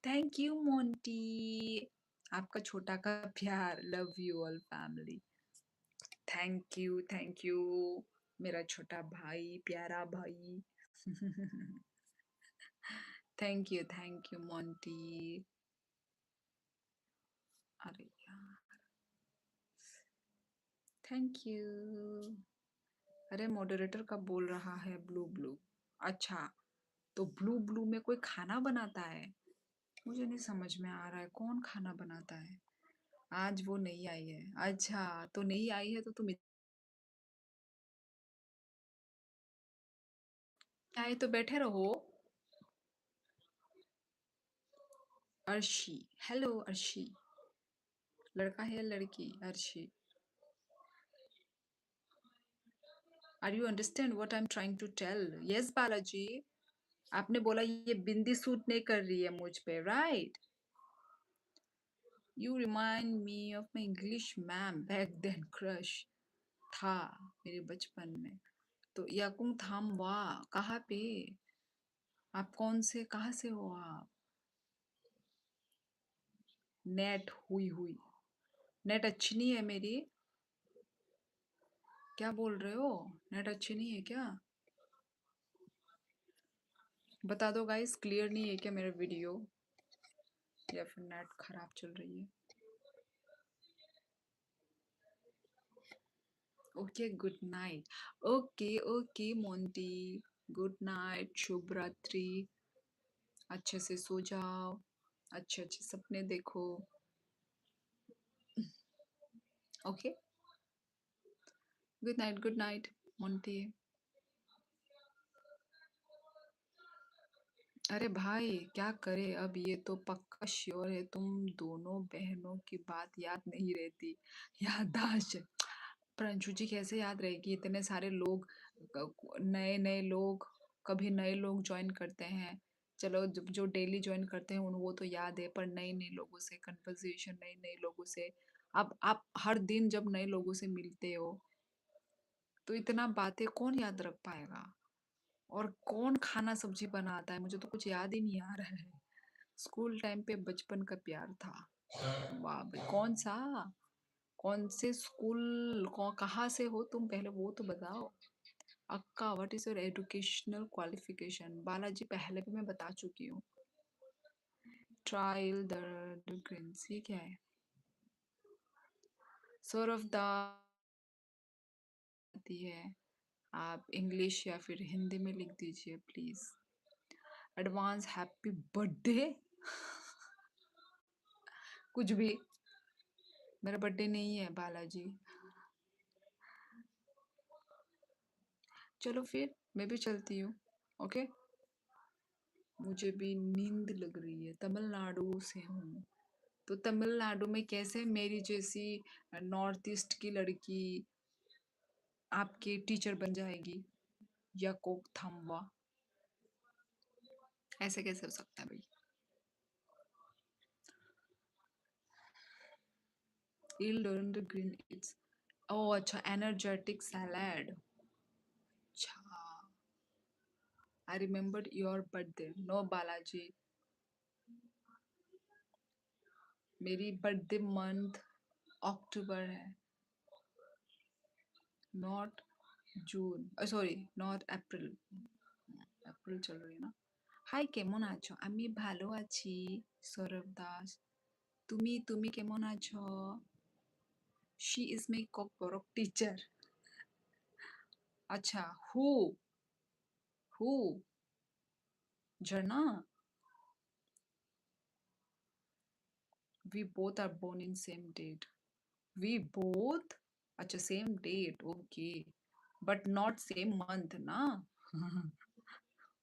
A: Thank you Monty. आपका छोटा का प्यार, love you all family. Thank you मेरा छोटा भाई, प्यारा भाई। Thank you Monty. अरे यार, थैंक यू। अरे मॉडरेटर का बोल रहा है ब्लू ब्लू। अच्छा, तो ब्लू ब्लू में कोई खाना बनाता है? मुझे नहीं समझ में आ रहा है कौन खाना बनाता है। आज वो नहीं आई है। अच्छा, तो नहीं आई है तो तुम आए तो बैठे रहो। अर्शी, हेलो अर्शी। लड़का है या लड़की? Arshi, are you understand what I am trying to tell? Yes Balaji. आपने बोला ये बिंदी सूट नहीं कर रही है मुझ पे, right? You remind me of my English ma'am back then crush था मेरे बचपन में। तो याकुंग थाम वाह कहाँ पे? आप कौन से कहाँ से हो आप? नेट हुई हुई नेट अच्छी नहीं है मेरी? क्या बोल रहे हो? नेट अच्छी नहीं है क्या? बता दो गाइस, क्लियर नहीं है क्या मेरा वीडियो, या फिर नेट खराब चल रही है? Okay good night. Okay okay Monty, good night, शुभ रात्रि। अच्छे से सो जाओ, अच्छे अच्छे सपने देखो। Okay, good night Monty. अरे भाई क्या करे अब, ये तो पक्का श्योर है तुम दोनों बहनों की बात याद नहीं रहती। याददाश्त, प्रांशु जी कैसे याद रहेगी? इतने सारे लोग, नए नए लोग, कभी नए लोग ज्वाइन करते हैं। चलो जो डेली ज्वाइन करते हैं उन वो तो याद है, पर नए नए लोगों से कन्वर्सेशन, नए नए लोगों से, अब आप हर दिन जब नए लोगों से मिलते हो तो इतना बातें कौन याद रख पाएगा? और कौन खाना सब्जी बनाता है? मुझे तो कुछ याद ही नहीं आ रहा है। स्कूल टाइम पे बचपन का प्यार था। वाह भाई, कौन सा? कौन से स्कूल कहाँ से हो तुम, पहले वो तो बताओ। अक्का, what is your educational qualification? Balaji पहले भी मैं बता चुकी हूँ। ट्रायल द ग्रीन्स, ये क्या है? सौरभ दा आती है, आप इंग्लिश या फिर हिंदी में लिख दीजिए प्लीज। Advance happy birthday. कुछ भी, मेरा बर्थडे नहीं है बालाजी। चलो फिर मैं भी चलती हूँ। ओके, मुझे भी नींद लग रही है, तमिलनाडु से हूँ। तो तमिलनाडु में कैसे मेरी जैसी नॉर्थ ईस्ट की लड़की आपकी टीचर बन जाएगी? या कोक थम्बा, ऐसे कैसे हो सकता है भाई? ईल डोरेंट ग्रीन इट्स, ओह अच्छा, एनर्जेटिक सैलाड। अच्छा, I remembered your birthday. No Balaji, मेरी बर्थडे मंथ अक्टूबर है, not June, sorry not April. अप्रैल चल रही है ना? হাই কেমন আছো? আমি ভালো আছি সৌরভ দাস। তুমি কেমন আছো? She is my cockborok teacher. अच्छा, who झरना? We both are born in same date. We both? अच्छा, same date. Okay, but not same month ना.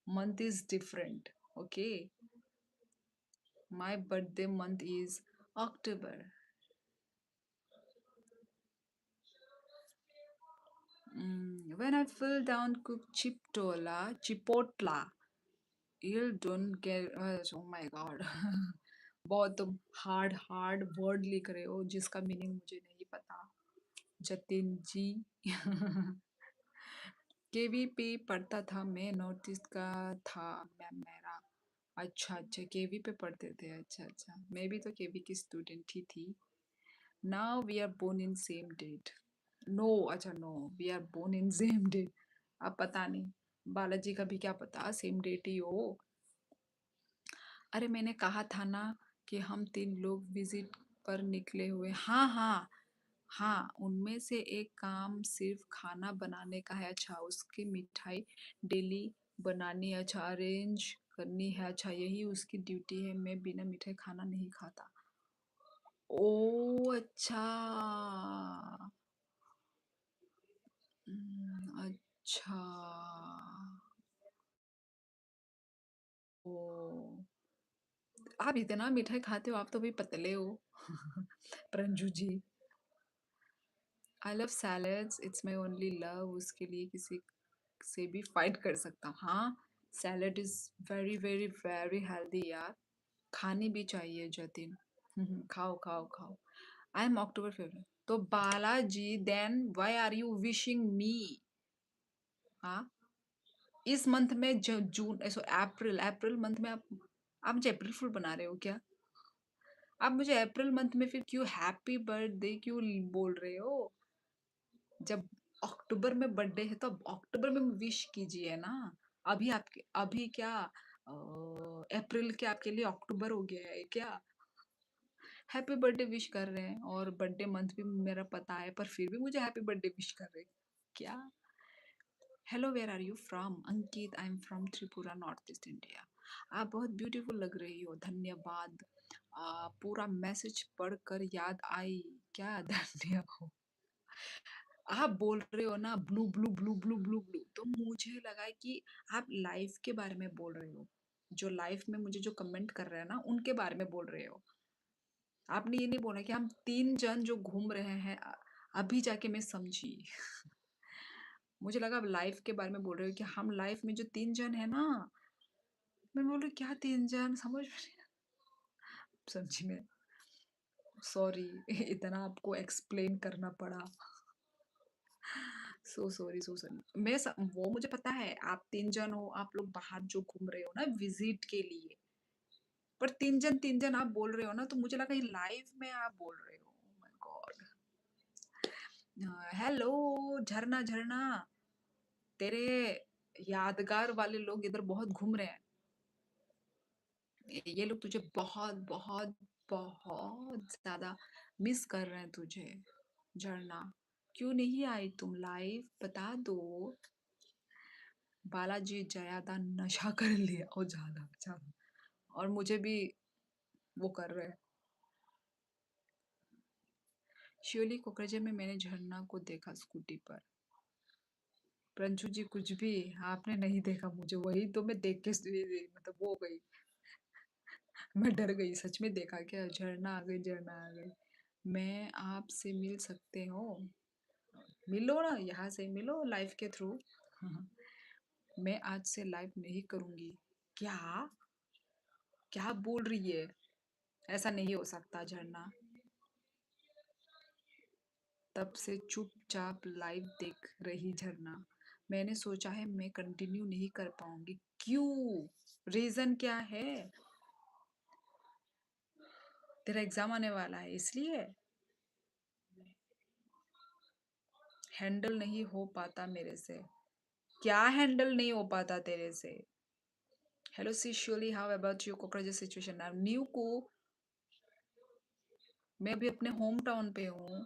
A: Month is different. Okay, my birthday month is October. When I fell down cook Chipotla, you don't get, oh my god. बहुत तुम hard word लिख रहे हो जिसका meaning मुझे नहीं पता। जतिन जी। केवीपी पढ़ता था मैं, नॉर्थ ईस्ट का था मैम मेरा। अच्छा केवी पे पढ़ते थे, अच्छा मैं भी तो केवी की स्टूडेंट ही थी। Now we are born in same date. No, अच्छा no, we are born in same date. अब पता नहीं, बालाजी का भी क्या पता सेम डेट ही हो। अरे मैंने कहा था ना कि हम 3 लोग विजिट पर निकले हुए। हाँ, उनमें से एक काम सिर्फ खाना बनाने का है। अच्छा, उसकी मिठाई डेली बनानी है। अच्छा, अरेंज करनी है। अच्छा, यही उसकी ड्यूटी है। मैं बिना मिठाई खाना नहीं खाता। ओह! अच्छा। अच्छा। ओह! आप इतना मिठाई खाते हो, आप तो भाई पतले हो। Pranju ji. I love salads, it's my only love. उसके लिए किसी से भी फाइट कर सकता हूँ। हाँ, salad is very very very healthy यार। खानी भी चाहिए जतिन। खाओ। I am October favourite. तो Balaji, then why are you wishing me? हाँ, इस मंथ में जून, अप्रैल मंथ में आप मुझे अप्रैल फुल बना रहे हो क्या? आप मुझे अप्रैल मंथ में फिर क्यों हैप्पी बर्थडे क्यों बोल रहे हो? जब अक्टूबर में बर्थडे है तो अक्टूबर में विश कीजिए ना। अभी क्या अप्रैल के आपके लिए अक्टूबर हो गया है क्या? हैप्पी बर्थडे विश कर रहे हैं और बर्थडे मंथ भी मेरा पता है, पर फिर भी मुझे हैप्पी बर्थडे विश कर रहे हैं क्या? Hello, where are you from? Ankit, I am from Tripura, north east India. आप बहुत ब्यूटीफुल लग रही हो, धन्यवाद। पूरा मैसेज पढ़कर याद आई क्या? धन्यवाद। आप बोल रहे हो ना blue blue blue blue blue blue, तो मुझे लगा कि आप लाइफ के बारे में बोल रहे हो। जो लाइफ में मुझे जो कमेंट कर रहे हैं ना उनके बारे में बोल रहे हो। आपने ये नहीं बोला कि हम 3 जन जो घूम रहे हैं। अभी जाके मैं समझी। मुझे लगा आप लाइफ के बारे में बोल रहे हो कि हम लाइफ में जो 3 जन है ना। मैं बोल रही क्या 3 जन, समझ में नहीं समझी मैं। सॉरी। इतना आपको एक्सप्लेन करना पड़ा। So sorry. वो मुझे पता है आप 3 जन हो, आप लोग बाहर जो घूम रहे हो ना विजिट के लिए। पर 3 जन आप बोल रहे हो ना, तो मुझे लगा ये लाइव में आप बोल रहे हो। Oh my God. हेलो झरना, तेरे यादगार वाले लोग इधर बहुत घूम रहे हैं। ये लोग तुझे बहुत बहुत बहुत ज्यादा मिस कर रहे हैं तुझे। झरना, क्यों नहीं आई तुम लाइव, बता दो। बालाजी ज्यादा नशा कर लिया और ज्यादा ज्यादा, और मुझे भी वो कर रहे हैं। शिवली कोकरेजे में मैंने झरना को देखा स्कूटी पर। प्रंजू जी कुछ भी, आपने नहीं देखा मुझे, वही तो मैं देख के मतलब वो हो गई। मैं डर गई, सच में देखा क्या? झरना आ गई। मैं आपसे मिल सकते हो? मिलो ना, यहाँ से मिलो लाइफ के थ्रू। मैं आज से लाइव नहीं करूंगी। क्या? क्या बोल रही है? ऐसा नहीं हो सकता झरना। तब से चुपचाप लाइव देख रही झरना। मैंने सोचा है मैं कंटिन्यू नहीं कर पाऊंगी। क्यों? रीजन क्या है? तेरा एग्जाम आने वाला है इसलिए? हैंडल नहीं हो पाता मेरे से। क्या हैंडल नहीं हो पाता तेरे से? हेलो सिशुअली, how about you? Cockroaches situation now new को। मैं अभी अपने होम टाउन पे हूँ।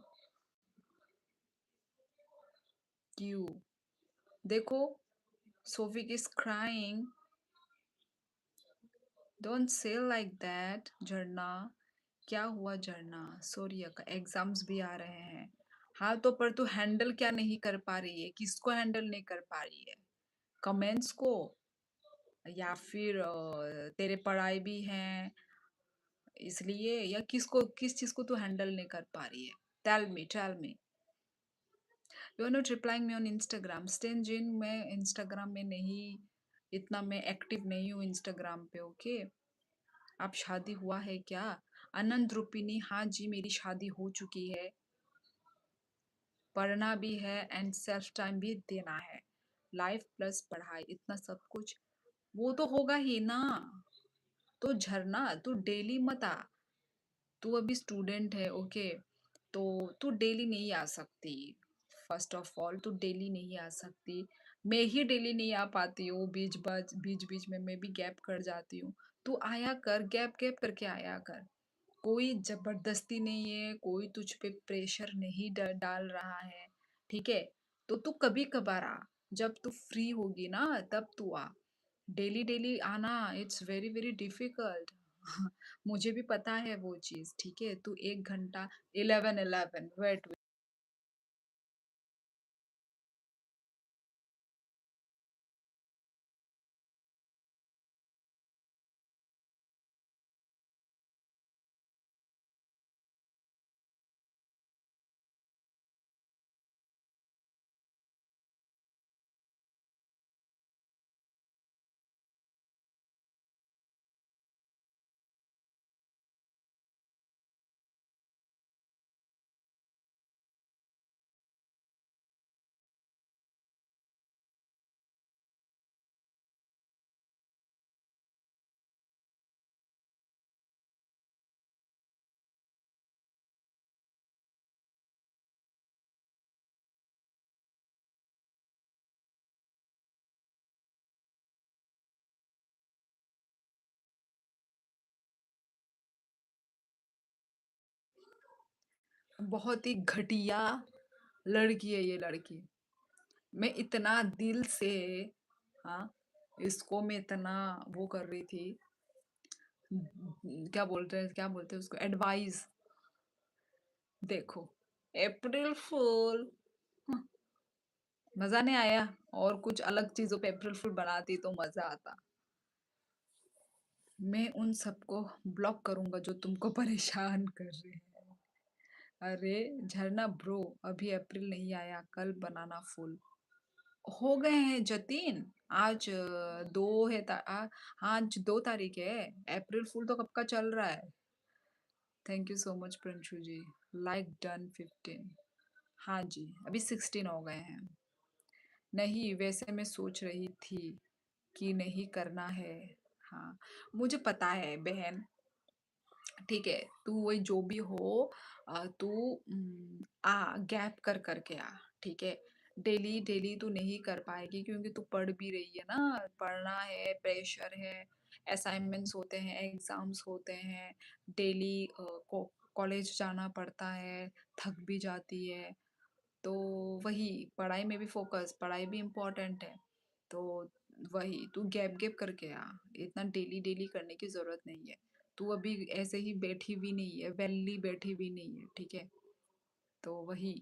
A: क्यों? देखो, Sophie is crying. Don't say like that झरना। क्या हुआ झरना? सॉरी, एग्जाम्स भी आ रहे हैं। हाँ तो पर तू हैंडल क्या नहीं कर पा रही है? किसको हैंडल नहीं कर पा रही है? कमेंट्स को, या फिर तेरे पढ़ाई भी हैं इसलिए, या किसको, किस चीज को तू हैंडल नहीं कर पा रही है? Tell me. You are not replying me on Instagram. Stenzin, मैं इंस्टाग्राम में नहीं, इतना मैं एक्टिव नहीं हूँ इंस्टाग्राम पे। ओके, आप शादी हुआ है क्या? अनंत रूपिणी, हाँ जी मेरी शादी हो चुकी है। पढ़ना भी है एंड सेल्फ टाइम भी देना है। लाइफ प्लस पढ़ाई, इतना सब कुछ वो तो होगा ही ना। तो झरना, तू डेली मत आ। तू अभी स्टूडेंट है, ओके? तो तू डेली नहीं आ सकती। फर्स्ट ऑफ ऑल तू डेली नहीं आ सकती। मैं ही डेली नहीं आ पाती हूँ, बीच बीच में मैं भी गैप कर जाती हूँ। तू आया कर, गैप गैप करके आया कर। कोई जबरदस्ती नहीं है, कोई तुझ पे प्रेशर नहीं डाल रहा है, ठीक है? तो तू कभी कभार आ, जब तू फ्री होगी ना तब तू आ। डेली डेली आना इट्स वेरी वेरी डिफिकल्ट। मुझे भी पता है वो चीज, ठीक है? तू 1 घंटा, 11 वेट। बहुत ही घटिया लड़की है ये लड़की। मैं इतना दिल से, हाँ, इसको मैं इतना वो कर रही थी। क्या बोलते हैं उसको, एडवाइस। देखो, अप्रैल फूल। मजा नहीं आया। और कुछ अलग चीजों पे अप्रैल फूल बनाती तो मजा आता। मैं उन सबको ब्लॉक करूंगा जो तुमको परेशान कर रहे हैं। अरे झरना ब्रो, अभी अप्रैल नहीं आया, कल बनाना फूल। हो गए हैं जतीन। आज 2 है हाँ, आज 2 तारीख है। अप्रैल फूल तो कब का चल रहा है। Thank you so much Prinshu ji. Like done 15। हाँ जी, अभी 16 हो गए हैं। नहीं, वैसे मैं सोच रही थी कि नहीं करना है। हाँ, मुझे पता है बहन। ठीक है, तू वही जो भी हो, तू आ, गैप कर करके आ। ठीक है, डेली डेली तू नहीं कर पाएगी क्योंकि तू पढ़ भी रही है ना। पढ़ना है, प्रेशर है, असाइनमेंट्स होते हैं, एग्जाम्स होते हैं। डेली कॉलेज जाना पड़ता है, थक भी जाती है। तो वही, पढ़ाई में भी फोकस, पढ़ाई भी इम्पोर्टेंट है। तो वही तू गैप गैप करके आ। इतना डेली डेली करने की जरूरत नहीं है। तू अभी ऐसे ही बैठी भी नहीं है, वेली बैठी भी नहीं है, ठीक है? तो वही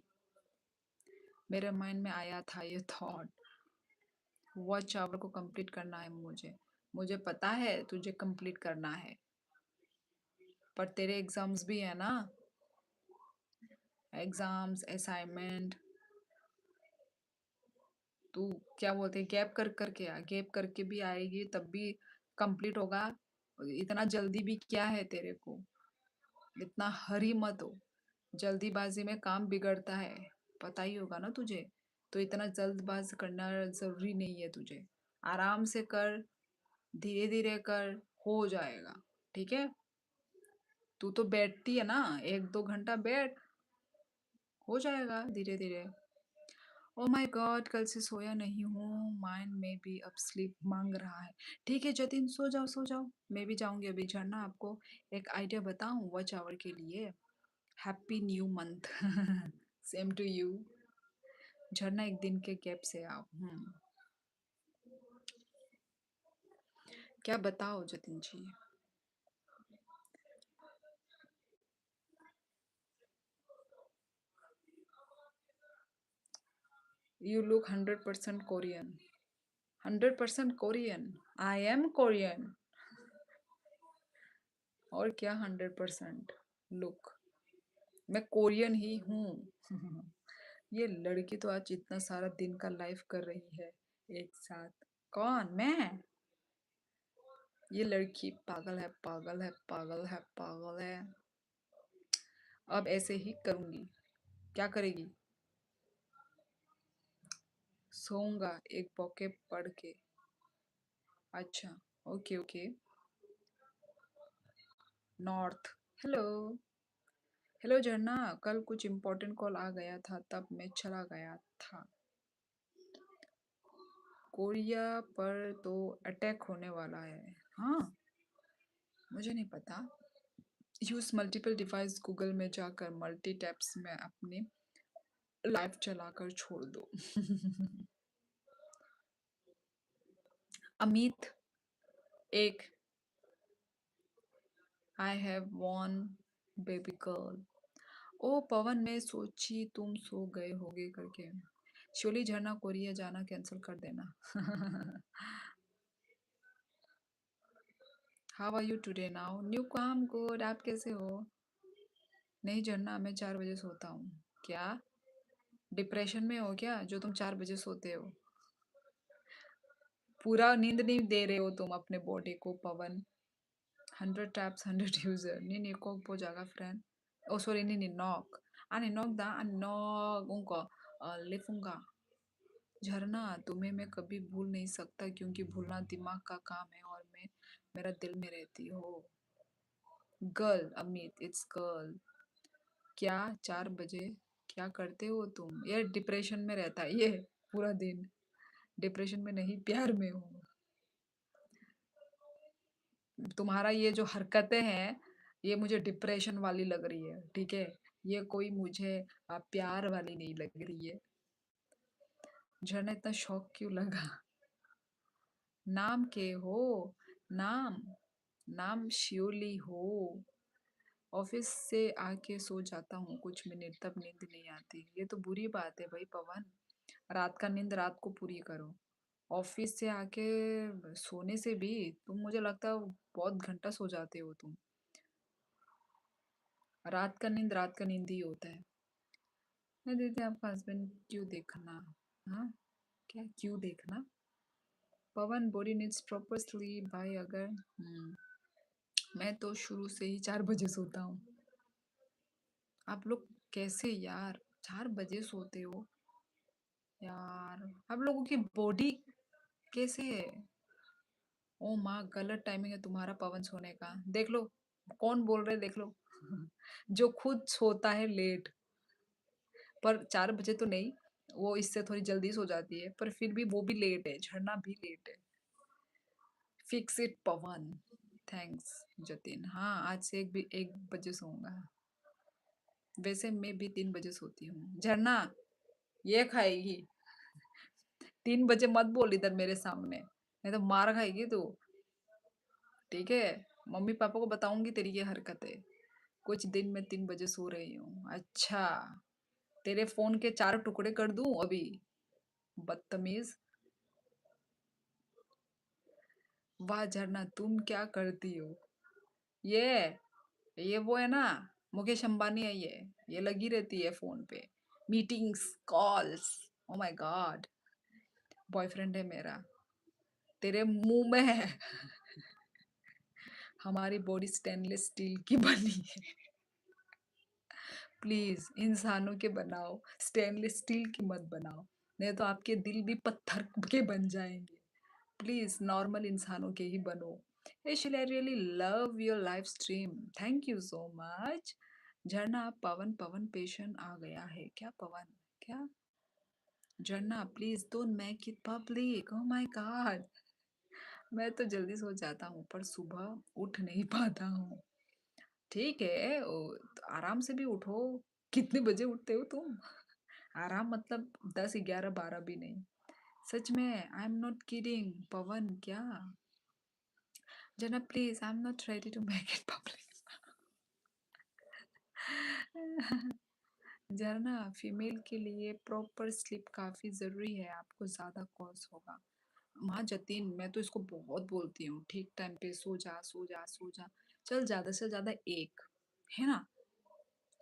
A: मेरे माइंड में आया था ये थॉट। वॉच आवर को कंप्लीट करना है मुझे। मुझे पता है तुझे कंप्लीट करना है, पर तेरे एग्जाम्स भी है ना। Exams, assignment. तू क्या बोलते, गैप कर करके आ। गैप करके भी आएगी तब भी कंप्लीट होगा। इतना जल्दी भी क्या है तेरे को? इतना हरी मत हो। जल्दीबाजी में काम बिगड़ता है, पता ही होगा ना तुझे। तो इतना जल्दबाज करना जरूरी नहीं है तुझे। आराम से कर, धीरे धीरे कर, हो जाएगा। ठीक है? तू तो बैठती है ना, 1-2 घंटा बैठ, हो जाएगा धीरे धीरे। ओ माय गॉड, कल से सोया नहीं हूँ, माइंड में भी अब स्लीप मांग रहा है। ठीक है जतिन, सो जाओ, मैं भी जाऊंगी अभी। झरना, आपको एक आइडिया बताऊं वॉच आवर के लिए? Happy new month. Same to you. Jharna, एक दिन के गैप से आओ। क्या बताओ Jatin ji? You look 100% Korean. 100% Korean. I am Korean. और क्या 100% लुक? मैं कोरियन ही हूँ। ये लड़की तो आज इतना सारा दिन का लाइफ कर रही है एक साथ। कौन? मैं? ये लड़की पागल है, पागल है, पागल है, पागल है। अब ऐसे ही करूंगी। क्या करेगी? सोऊंगा एक बॉके पढ़ के। अच्छा, okay okay. North. Hello. Hello झरना, कल कुछ इम्पोर्टेंट कॉल आ गया था तब मैं चला गया था। कोरिया पर तो अटैक होने वाला है। हाँ, मुझे नहीं पता। यूज मल्टीपल डिवाइस, गूगल में जाकर मल्टी टैप्स में अपनी लाइफ चलाकर छोड़ दो। अमित, एक I have one baby girl. ओ पवन, मैं सोची तुम सो गए होगे करके। श्योली झरना, कोरिया जाना कैंसिल कर देना। How are you today now? New काम गुड, आप कैसे हो? नहीं झरना, मैं 4 बजे सोता हूँ। क्या? डिप्रेशन में हो क्या जो तुम 4 बजे सोते हो? पूरा नींद नहीं दे रहे हो तुम अपने बॉडी को पवन। 100 taps 100 user nini kogbo jaga friend. Oh sorry, nini knock. Ani knock da ani knock उनको लिखूंगा। झरना, तुम्हें मैं कभी भूल नहीं सकता क्योंकि भूलना दिमाग का काम है और मैं मेरा दिल में रहती हो। Girl Amit, it's girl. क्या 4 बजे? क्या करते हो तुम? ये डिप्रेशन में रहता है ये पूरा दिन। डिप्रेशन में नहीं, प्यार में हूँ। तुम्हारा ये जो हरकतें हैं ये मुझे डिप्रेशन वाली लग रही है, ठीक है? ये कोई मुझे प्यार वाली नहीं लग रही है। झरना, इतना शौक क्यों लगा? नाम के हो? नाम? नाम शियोली हो। ऑफिस से आके सो जाता हूँ कुछ मिनट, तब नींद नहीं आती। ये तो बुरी बात है भाई पवन। रात का नींद रात को पूरी करो। ऑफिस से आके सोने से भी तुम, मुझे लगता है बहुत घंटा सो जाते हो तुम। रात का नींद ही होता है। मैं दीदी, आपका हस्बैंड क्यों देखना? हाँ, क्या क्यों देखना? पवन, बॉडी नीड्स प्रॉपर स्लीप भाई। अगर मैं तो शुरू से ही 4 बजे सोता हूँ। आप लोग कैसे यार 4 बजे सोते हो? यार आप लोगों की बॉडी कैसे है? ओ माँ, गलत टाइमिंग है तुम्हारा पवन सोने का। देख लो कौन बोल रहे, देख लो। जो खुद सोता है लेट, पर 4 बजे तो नहीं, वो इससे थोड़ी जल्दी सो जाती है, पर फिर भी वो भी लेट है। झरना भी लेट है। Fix it Pawan. Thanks Jatin. हाँ, आज से 1 बजे सोऊंगा। वैसे मैं भी 3 बजे सोती हूँ। झरना, ये खाएगी। 3 बजे मत बोल इधर मेरे सामने, नहीं तो मार खाएगी तू। ठीक है, मम्मी पापा को बताऊंगी तेरी ये हरकत है। कुछ दिन मैं 3 बजे सो रही हूँ। अच्छा, तेरे फोन के 4 टुकड़े कर दूं अभी? बदतमीज। वाह झरना, तुम क्या करती हो? ये ये वो है ना, मुकेश अंबानी है ये लगी रहती है फोन पे। Meetings, calls. O my God, boyfriend है मेरा। तेरे मुंह में है। हमारी बॉडी स्टेनलेस स्टील की बनी है। प्लीज इंसानों के बनाओ, स्टेनलेस स्टील की मत बनाओ, नहीं तो आपके दिल भी पत्थर के बन जाएंगे। प्लीज नॉर्मल इंसानों के ही बनो। Actually I really love your live stream, thank you so much. झरना, पवन पवन पेशेंट आ गया है क्या? पवन क्या? झरना please don't make it public, oh my God. मैं तो जल्दी सो जाता हूँ पर सुबह उठ नहीं पाता हूँ। ठीक है, तो आराम से भी उठो। कितने बजे उठते हो तुम? आराम मतलब 10, 11, 12 भी नहीं। सच में, I am not kidding Pavan. क्या? जना please, I am not ready to make it public. Jharna, female के लिए प्रॉपर स्लीप काफी जरूरी है, आपको ज्यादा कॉज होगा। माँ जतीन, मैं तो इसको बहुत बोलती हूँ ठीक टाइम पे सो जा सो जा सो जा। चल ज्यादा से ज्यादा एक, है ना?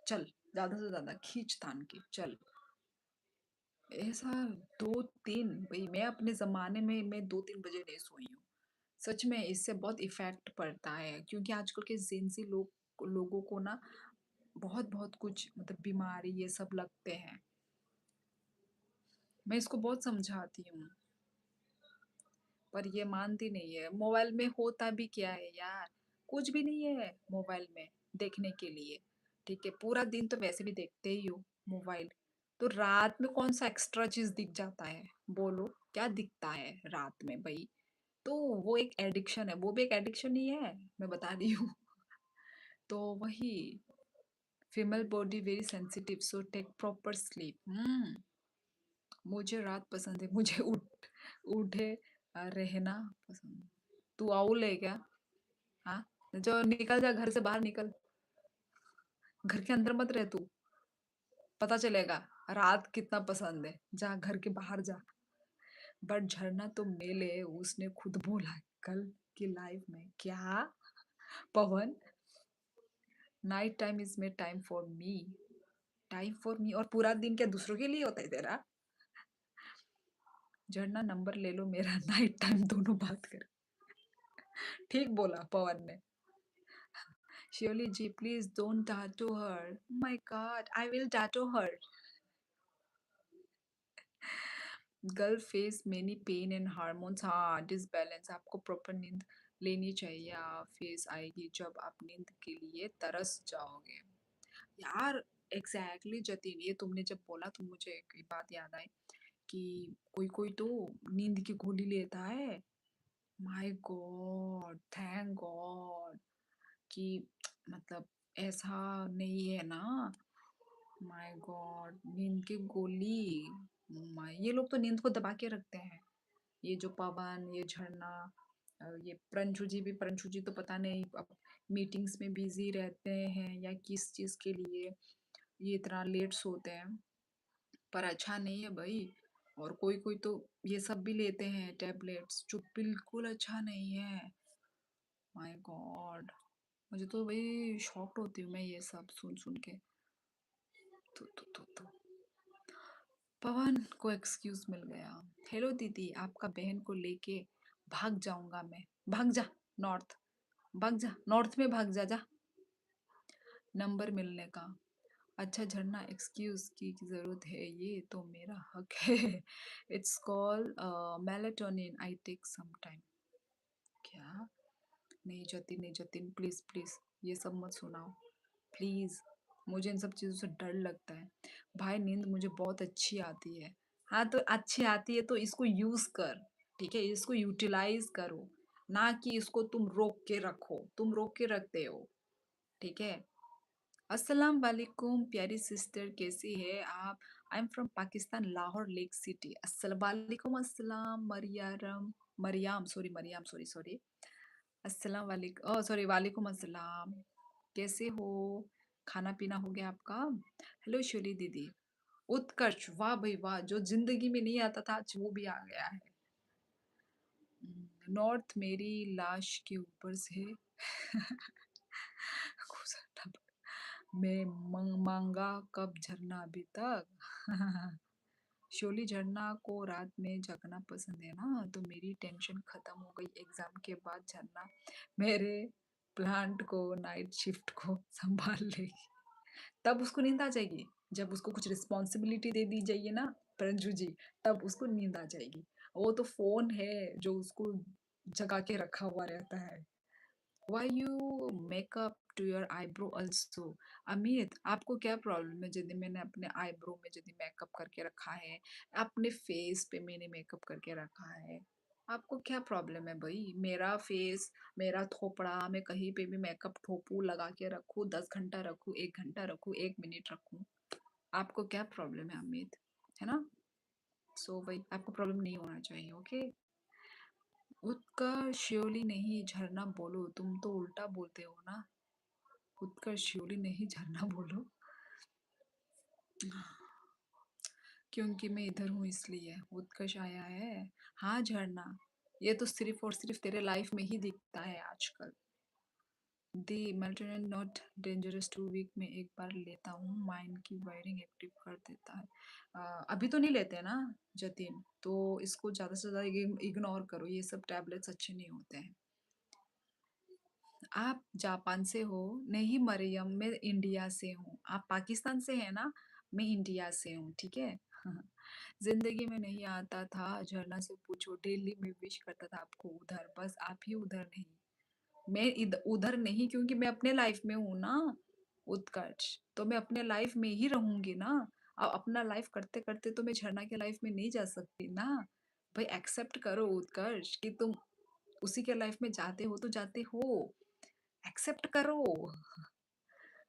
A: चल, ज्यादा से ज्यादा खींच तान के चल। ऐसा 2-3 भाई, मैं अपने जमाने में मैं 2-3 बजे नहीं सोई हूँ। सच में इससे बहुत इफेक्ट पड़ता है, क्योंकि आजकल के जिनसी लोगों को ना बहुत बहुत कुछ मतलब बीमारी ये सब लगते हैं। मैं इसको बहुत समझाती हूँ पर ये मानती नहीं है। मोबाइल में होता भी क्या है यार? कुछ भी नहीं है मोबाइल में देखने के लिए। ठीक है, पूरा दिन तो वैसे भी देखते ही हो मोबाइल। तो रात में कौन सा एक्स्ट्रा चीज दिख जाता है? बोलो, क्या दिखता है रात में भाई? तो वो एक एडिक्शन है, वो भी एक एडिक्शन ही है, मैं बता रही हूँ। तो वही, female body very sensitive, so take proper sleep. मुझे रात पसंद है, मुझे उठे रहना पसंद। तू आउल है क्या? हाँ, जो निकल जा घर से बाहर निकल। घर के अंदर मत रह तू, पता चलेगा रात कितना पसंद है। जा घर के बाहर जा। बट झरना तो मेल है, उसने खुद बोला है कल की लाइफ में। क्या? Pawan, night time is made time for me. Time for me, और पूरा दिन क्या दूसरों के लिए होता है तेरा? झरना, नंबर ले लो मेरा, नाइट टाइम दोनों बात कर। ठीक बोला पवन ने। Sheoli ji, please don't tattoo her. My God, I will tattoo her. Girl face many pain and hormones. हाँ, डिसबैलेंस। आपको प्रॉपर नींद लेनी चाहिए। फेस आएगी जब आप नींद के लिए तरस जाओगे। यार, एग्जैक्टली जतीन, ये तुमने जब बोला तो मुझे एक बात याद आई कि कोई कोई तो नींद की गोली लेता है। माय गॉड, थैंक गॉड कि मतलब ऐसा नहीं है ना। माय गॉड, नींद की गोली। माय, ये लोग तो नींद को दबा के रखते हैं। ये जो पवन, ये झरना, ये प्रंशु जी भी। प्रंशु जी तो पता नहीं अब मीटिंग्स में बिजी रहते हैं या किस चीज के लिए ये इतना लेट सोते हैं। पर अच्छा नहीं है भाई। और कोई कोई तो ये सब भी लेते हैं टैबलेट्स, जो बिल्कुल अच्छा नहीं है। माय गॉड, मुझे तो भाई शॉक्ड होती हूँ मैं ये सब सुन सुन के। तो पवन को एक्सक्यूज मिल गया। हेलो दीदी, आपका बहन को लेके भाग जाऊंगा मैं। भाग जा नॉर्थ, भाग जा नॉर्थ में, भाग जा जा। नंबर मिलने का। अच्छा झरना, एक्सक्यूज की जरूरत है, ये तो मेरा हक है। It's call melatonin, I take some time. क्या? नहीं जतिन, नहीं जतिन, प्लीज प्लीज ये सब मत सुनाओ प्लीज। मुझे इन सब चीजों से डर लगता है। भाई, नींद मुझे बहुत अच्छी आती है। हाँ, तो अच्छी आती है तो इसको यूज कर। ठीक है, इसको यूटिलाइज करो, ना कि इसको तुम रोक के रखो। तुम रोक के रखते हो। ठीक है। अस्सलाम वालेकुम प्यारी सिस्टर, कैसी है आप? I am from Pakistan, Lahore lake city. अस्सलाम वालेकुम, अस्सलाम Mariam, Mariam sorry, Mariam sorry sorry. अस्सलाम वालेकुम, ओ सॉरी, वालेकुम अस्सलाम। कैसे हो? खाना पीना हो गया आपका? हेलो शोली दीदी। उत्कर्ष, वाह भाई वाह, जो जिंदगी में नहीं आता था आज वो भी आ गया है। नॉर्थ मेरी लाश के ऊपर से गुजरता। मैं मांगा कब झरना अभी तक। शोली, झरना को रात में जगना पसंद है ना, तो मेरी टेंशन खत्म हो गई एग्जाम के बाद। झरना मेरे प्लांट को, नाइट शिफ्ट को संभाल लेगी। तब उसको नींद आ जाएगी, जब उसको कुछ रिस्पॉन्सिबिलिटी दे दी जाइए ना परंजू जी, तब उसको नींद आ जाएगी। वो तो फोन है जो उसको जगा के रखा हुआ रहता है। Why you make up to your eyebrow also? Amit, आपको क्या प्रॉब्लम है यदि मैंने अपने आईब्रो में यदि मेकअप करके रखा है, अपने फेस पे मैंने मेकअप करके रखा है? आपको क्या प्रॉब्लम है भाई? मेरा फेस, मेरा थोपड़ा, मैं कहीं पे भी मेकअप थोपू, लगा के रखूँ, 10 घंटा रखूँ, 1 घंटा रखूँ, 1 मिनट रखूँ, आपको क्या प्रॉब्लम है अमित? है ना? सो भाई आपको प्रॉब्लम नहीं होना चाहिए, ओके? उत्कर्ष शियोली नहीं झरना बोलो, तुम तो उल्टा बोलते हो ना। उत्कर्ष शियोली नहीं झरना बोलो। क्योंकि मैं इधर हूँ इसलिए उत्कर्ष आया है। हाँ झरना, ये तो सिर्फ और सिर्फ तेरे लाइफ में ही दिखता है आजकल। दी मेल्टोनियन नॉट डेंजरस 2 वीक में एक बार लेता हूँ, माइंड की वायरिंग एक्टिव कर देता है। अभी तो नहीं लेते ना जतिन, तो इसको ज़्यादा से ज़्यादा इग्नोर करो, ये सब टैबलेट्स अच्छे नहीं होते हैं। आप जापान से हो? नहीं मरियम, मैं इंडिया से हूँ। आप पाकिस्तान से है ना? मैं इंडिया से हूँ, ठीक है? जिंदगी में नहीं आता था, झरना से पूछो, दिल्ली में विश करता था आपको उधर, बस आप ही उधर नहीं। मैं उधर नहीं, क्योंकि मैं अपने लाइफ में हूँ ना उत्कर्ष, तो मैं अपने लाइफ में ही रहूंगी ना। अब अपना लाइफ करते करते तो मैं झरना के लाइफ में नहीं जा सकती ना। भाई एक्सेप्ट करो उत्कर्ष कि तुम उसी के लाइफ में जाते हो तो जाते हो, एक्सेप्ट करो।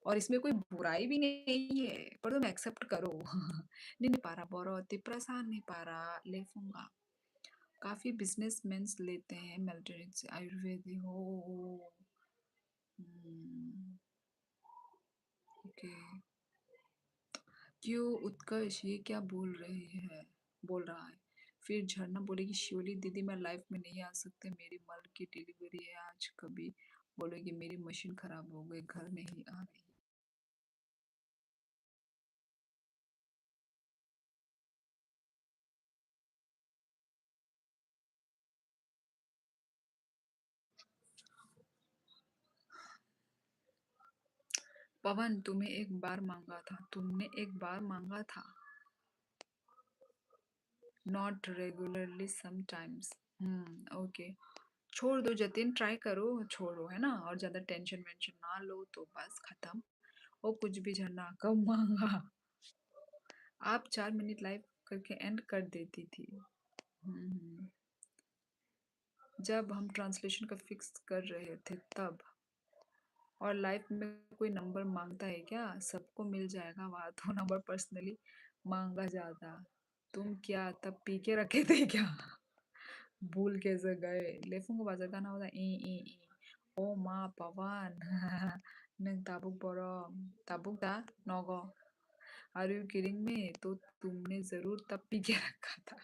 A: और इसमें कोई बुराई भी नहीं है, पर तुम एक्सेप्ट करो। नहीं नहीं पारा बोरो प्रसाद नहीं पारा लेफूंगा। काफी बिजनेसमैन लेते हैं मेल्टोनिक से, आयुर्वेदिक हो। ओके। क्यों उत्कर्ष ये क्या बोल रहे हैं, बोल रहा है? फिर झरना बोलेगी शिवली दीदी मैं लाइफ में नहीं आ सकते, मेरी मर्द की डिलीवरी है आज। कभी बोलेगी मेरी मशीन खराब हो गई, घर नहीं आ रही। पवन तुम्हें एक बार मांगा था, तुमने एक बार मांगा था। Not regularly sometimes. ओके। छोड़ दो जतिन, ट्राई करो, छोड़ो है ना, और ज्यादा टेंशन वेंशन ना लो, तो बस खत्म। वो कुछ भी झरना कब मांगा। आप 4 मिनट लाइव करके एंड कर देती थी। हम्म, जब हम ट्रांसलेशन का फिक्स कर रहे थे तब। और लाइफ में कोई नंबर मांगता है क्या? सबको मिल जाएगा, वहाँ तो नंबर पर्सनली मांगा जाता। तुम क्या तब पी के रखे थे क्या? भूल कैसे गए? लेफूंगा बाजार का ना होता ई। ओ माँ पवन। नंग ताबुक बरो, ताबुक दा नोगो। आर यू किडिंग में? तो तुमने जरूर तब पी के रखा था।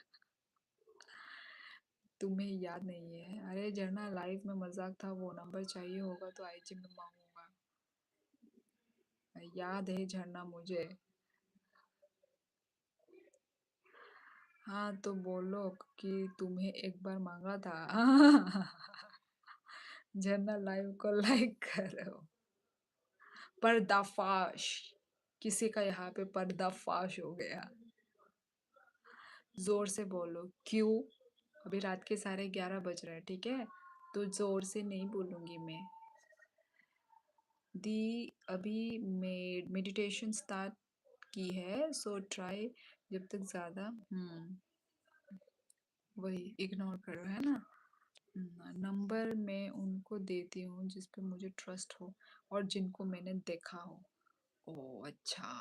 A: तुम्हें याद नहीं है? अरे झरना लाइफ में मजाक था, वो नंबर चाहिए होगा तो आईजी में मांगूंगा। याद है झरना मुझे। हाँ तो बोलो कि तुम्हें एक बार मांगा था। झरना लाइव को लाइक करो। पर्दाफाश, किसी का यहाँ पे पर्दाफाश हो गया। जोर से बोलो क्यों? अभी रात के 11:30 बज रहे हैं, ठीक है? तो जोर से नहीं बोलूंगी मैं। दी अभी मेडिटेशन स्टार्ट की है, सो ट्राई जब तक ज्यादा वही इग्नोर करो, है ना? नंबर मैं उनको देती हूँ जिस पे मुझे ट्रस्ट हो और जिनको मैंने देखा हो। ओ अच्छा।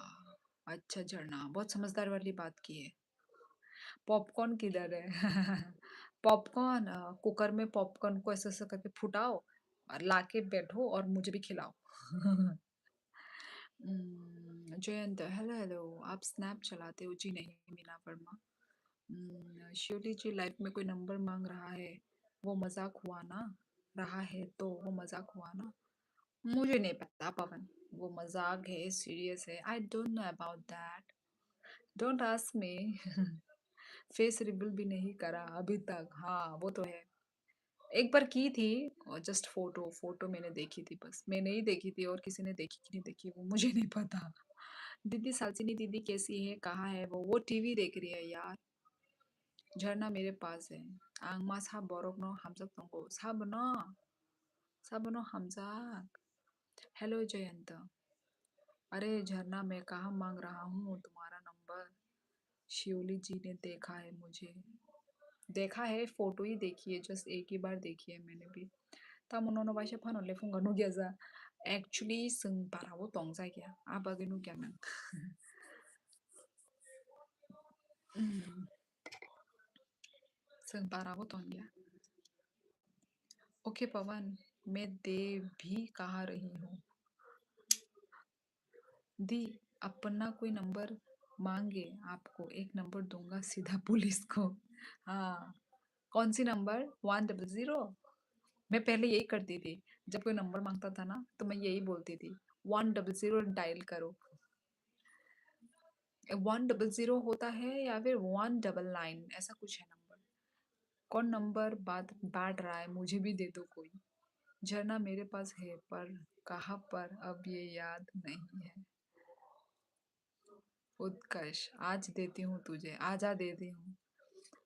A: अच्छा झरना बहुत समझदार वाली बात की है। पॉपकॉर्न किधर है? पॉपकॉर्न कुकर में पॉपकॉर्न को ऐसे ऐसे करके फुटाओ और लाके बैठो और मुझे भी खिलाओ। जयंत हेलो हेलो, आप स्नैप चलाते हो? जी नहीं मीना वर्मा। शिवली जी लाइफ में कोई नंबर मांग रहा है, वो मजाक हुआ ना? रहा है तो वो मजाक हुआ ना? मुझे नहीं पता पवन, वो मजाक है सीरियस है, I don't know about that. Don't ask me. Face reveal भी नहीं करा अभी तक, हाँ वो तो है। एक बार की थी, और जस्ट फोटो फोटो मैंने देखी थी, बस मैं नहीं देखी थी, और किसी ने देखी कि नहीं देखी वो मुझे नहीं पता। दीदी सालसिनी दीदी कैसी है, कहाँ है वो टीवी देख रही है यार। झरना मेरे पास है। आंगमा सा बरफ न हामजक तंगो साब न। सबनो हमजाक। हेलो जयंत। अरे झरना, मैं कहाँ मांग रहा हूँ तुम्हारा नंबर। शियोली जी ने देखा है मुझे। देखा है, फोटो ही देखी है, जस्ट एक ही बार देखी है मैंने भी। तामुनोनो बाशा फानोले फुंगानो गयाजा। एक्चुअली संग बारावो तोंगजा गया। आ बागेनु क्या नंग। संग बारावो तोंग गया। ओके पवन, मैं दे भी कहा रही हूँ। दी, अपना कोई नंबर मांगे आपको एक नंबर दूंगा सीधा पुलिस को। हाँ, कौन सी नंबर? 100। मैं पहले यही करती थी। जब कोई नंबर मांगता था ना तो मैं यही बोलती थी, 100 डायल करो। 100 होता है या फिर 199, ऐसा कुछ है नंबर। कौन नंबर बात बांट रहा है, मुझे भी दे दो कोई। झरना मेरे पास है पर कहाँ पर अब ये याद नहीं है। उत्कर्ष, आज देती हूँ तुझे, आजा देती हूँ।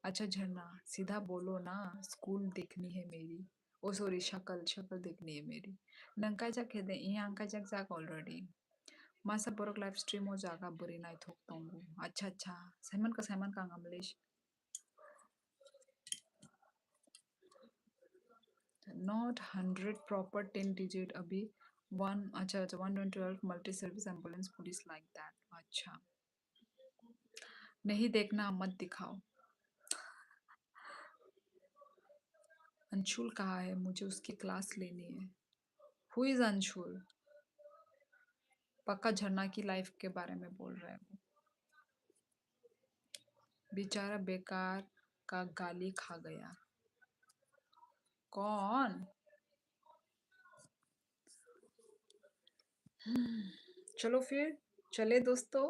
A: अच्छा झरना, सीधा बोलो ना, स्कूल देखनी है मेरी। ओ सॉरी, शक्ल शक्ल देखनी है मेरी। नंका जा खेदे यहाँ अंका जग जाग ऑलरेडी। मासा बोरक लाइव स्ट्रीम हो जागा बुरी नाइट थोक तोंगू। अच्छा अच्छा, साइमन का अंगमलेश। नॉट 100 प्रॉपर 10 डिजिट अभी। वन, अच्छा अच्छा, 112 multi service ambulance police like that. अच्छा, नहीं देखना मत दिखाओ। अंशुल कहाँ है, मुझे उसकी क्लास लेनी है। Who is Anshul? पक्का झरना की लाइफ के बारे में बोल रहा है वो। बेचारा बेकार का गाली खा गया। कौन? चलो फिर, चले दोस्तों।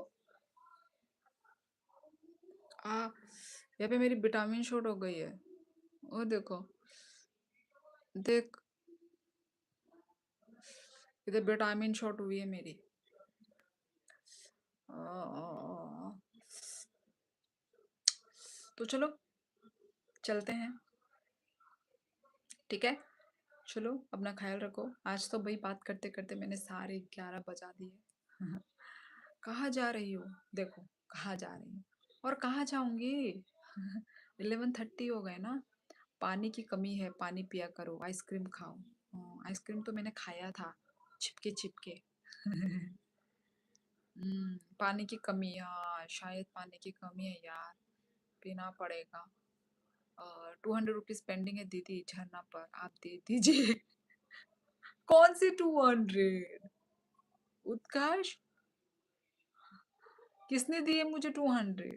A: आ, यहाँ पे मेरी विटामिन शॉट हो गई है। वो देखो, देख, इधर विटामिन शॉट हुई है मेरी। आ, आ, आ, तो चलो चलते हैं, ठीक है। चलो अपना ख्याल रखो। आज तो भाई बात करते करते मैंने साढ़े 11 बजा दिए। कहाँ जा रही हो? देखो, कहाँ जा रही हूँ और कहाँ जाऊंगी। 11:30 हो गए ना। पानी की कमी है, पानी पिया करो, आइसक्रीम खाओ। आइसक्रीम तो मैंने खाया था, चिपके चिपके। पानी की कमी, हाँ शायद पानी की कमी है यार, पीना पड़ेगा। 200 रुपीज पेंडिंग है दीदी झरना पर, आप दे दीजिए। कौन सी 200? उत्कर्ष, किसने दिए मुझे 200?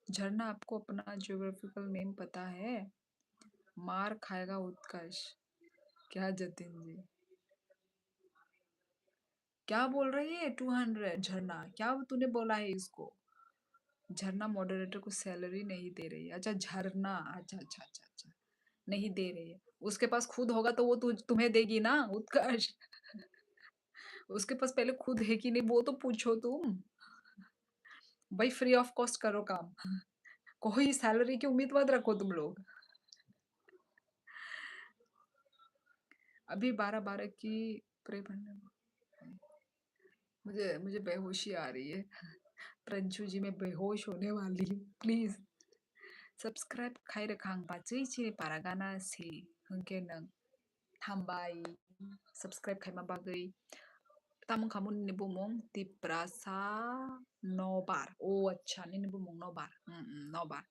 A: झरना, आपको अपना ज्योग्राफिकल नेम पता है? मार खाएगा उत्कर्ष। क्या जतिन जी, क्या बोल रही है? 200? झरना, क्या तूने बोला है इसको? झरना मॉडरेटर को सैलरी नहीं दे रही है। अच्छा झरना, अच्छा अच्छा अच्छा अच्छा, नहीं दे रही है। उसके पास खुद होगा तो वो तुम्हें देगी ना उत्कर्ष। उसके पास पहले खुद है कि नहीं वो तो पूछो तुम। भाई फ्री ऑफ कॉस्ट करो काम। कोई सैलरी की उम्मीद मत रखो तुम लोग। अभी 12-12 की प्रे पढ़ने, मुझे मुझे बेहोशी आ रही है। प्रंजू जी, मैं बेहोश होने वाली हूँ, प्लीज। सब्सक्राइब खाई रखांग बाजी ची पारागाना सी हंके नंग थांबाई। सब्सक्राइब खाई मा बागै तामुं खामुन नि बुमों तिप्रासा नौबार। ओ अच्छा, नि बुमों नौबार। नौबार।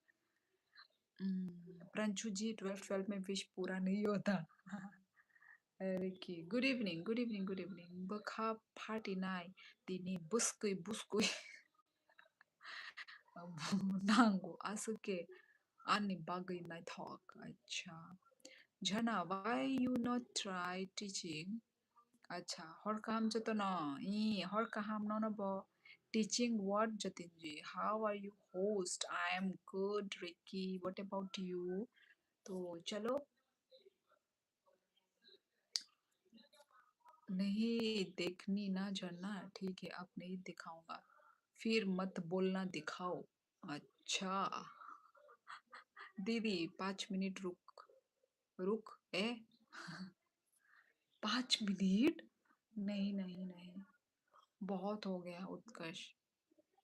A: प्रंजू जी, 12 में विश पूरा नहीं होता। Ricky, good evening, good evening, good evening. Baka party night. Dini buskui buskui. Nango asuke ani bagay night talk. अच्छा, Jana, why you not try teaching? अच्छा, हर काम जतो ना, हर काम ना बो. Teaching what, Jatinji? How are you, host? I am good, Ricky. What about you? तो चलो। नहीं देखनी ना झरना, ठीक है अब नहीं दिखाऊंगा। फिर मत बोलना दिखाओ। अच्छा दीदी, 5 मिनट रुक। रुक ए, 5 मिनट? नहीं नहीं नहीं, बहुत हो गया उत्कर्ष।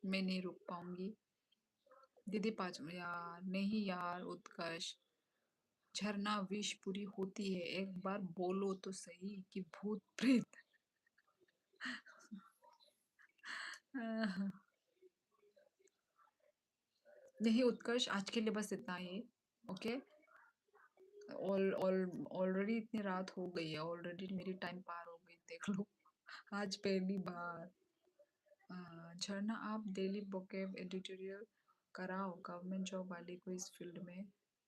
A: मैं नहीं रुक पाऊंगी। दीदी 5 मिनट यार, नहीं यार उत्कर्ष। झरना विश पूरी होती है, एक बार बोलो तो सही कि भूत प्रेत। आह, नहीं उत्कर्ष, आज के लिए बस इतना ही। ओके। ऑलरेडी इतनी रात हो गई है, ऑलरेडी मेरी टाइम पार हो गई, देख लो। आज पहली बार। झरना, आप डेली वोकेब एडिटोरियल कराओ, गवर्नमेंट जॉब वाली को इस फील्ड में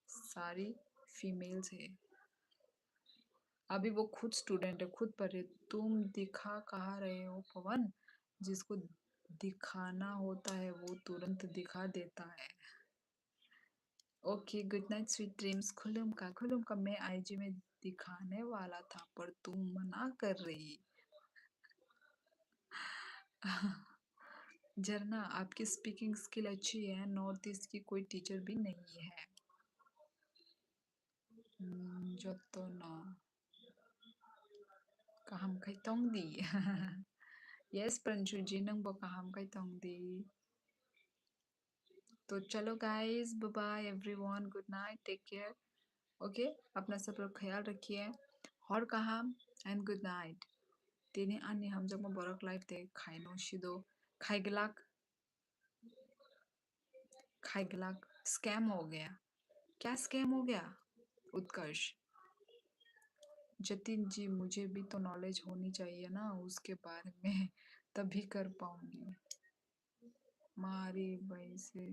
A: सारी फीमेल्स है। अभी वो खुद स्टूडेंट है, खुद पढ़ रही है। तुम दिखा कहाँ रहे हो पवन? जिसको दिखाना होता है वो तुरंत दिखा देता है। Okay, good night sweet dreams. खुलूम का मैं आईजी में दिखाने वाला था पर तुम मना कर रही। झरना, आपकी स्पीकिंग स्किल अच्छी है, नॉर्थ ईस्ट की कोई टीचर भी नहीं है। जो तो ना kaham kai tongdi. Yes, Pranju ji, nang bo kaham kai tongdi. तो चलो guys, bye bye everyone, good night, take care. Okay, अपना सब लोग ख्याल रखिए। हर काम एंड गुड नाइट। तिनी अन्य हम जब बरक लाइफ दे खाइनो शिदो खाइगलाक स्कैम हो गया। क्या स्कैम हो गया उत्कर्ष? जतिन जी, मुझे भी तो नॉलेज होनी चाहिए ना उसके बारे में, तभी कर पाऊंगी। मारी भाई से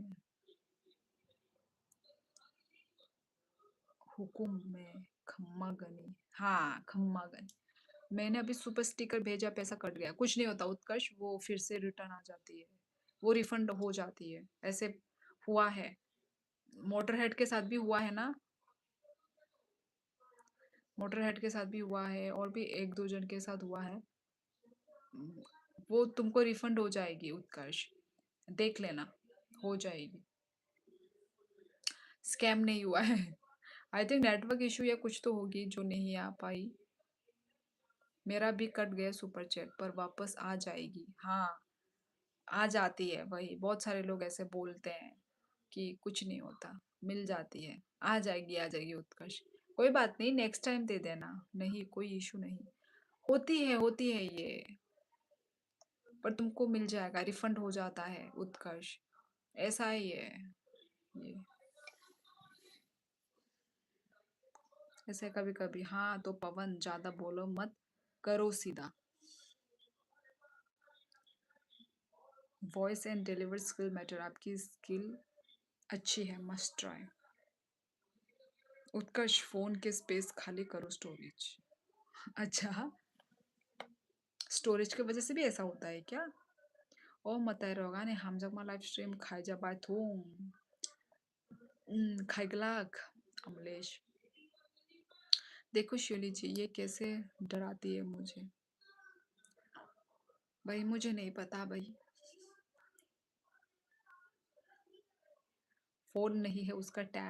A: हुकुम में खम्मा गनी। हाँ, खम्मा गनी। मैंने अभी सुपर स्टिकर भेजा, पैसा कट गया। कुछ नहीं होता उत्कर्ष, वो फिर से रिटर्न आ जाती है, वो रिफंड हो जाती है। ऐसे हुआ है, मोटर हेड के साथ भी हुआ है ना, मोटर हेड के साथ भी हुआ है, और भी एक दो जन के साथ हुआ है। वो तुमको रिफंड हो जाएगी उत्कर्ष, देख लेना, हो जाएगी। स्कैम नहीं हुआ है। आई थिंक नेटवर्क इशू या कुछ तो होगी जो नहीं आ पाई। मेरा भी कट गया सुपर चैट, पर वापस आ जाएगी। हाँ, आ जाती है, वही बहुत सारे लोग ऐसे बोलते हैं कि कुछ नहीं होता, मिल जाती है। आ जाएगी उत्कर्ष। कोई बात नहीं, नेक्स्ट टाइम दे देना, नहीं कोई इशू नहीं। होती है ये, पर तुमको मिल जाएगा, रिफंड हो जाता है उत्कर्ष, ऐसा ही है ये। ऐसे कभी कभी। हाँ तो पवन, ज्यादा बोलो मत, करो सीधा। Voice and deliver skill matter, आपकी स्किल अच्छी है, मस्ट ट्राई। उत्कर्ष, फोन के स्पेस खाली करो, स्टोरेज। अच्छा, स्टोरेज की वजह से भी ऐसा होता है क्या? ओ मताई रोगा ने हम जब लाइव स्ट्रीम खाई जा बाय थूम खाइगलाक अमलेश। देखो शिवली जी, ये कैसे डराती है मुझे। भाई मुझे नहीं पता भाई, फोन नहीं है उसका टैब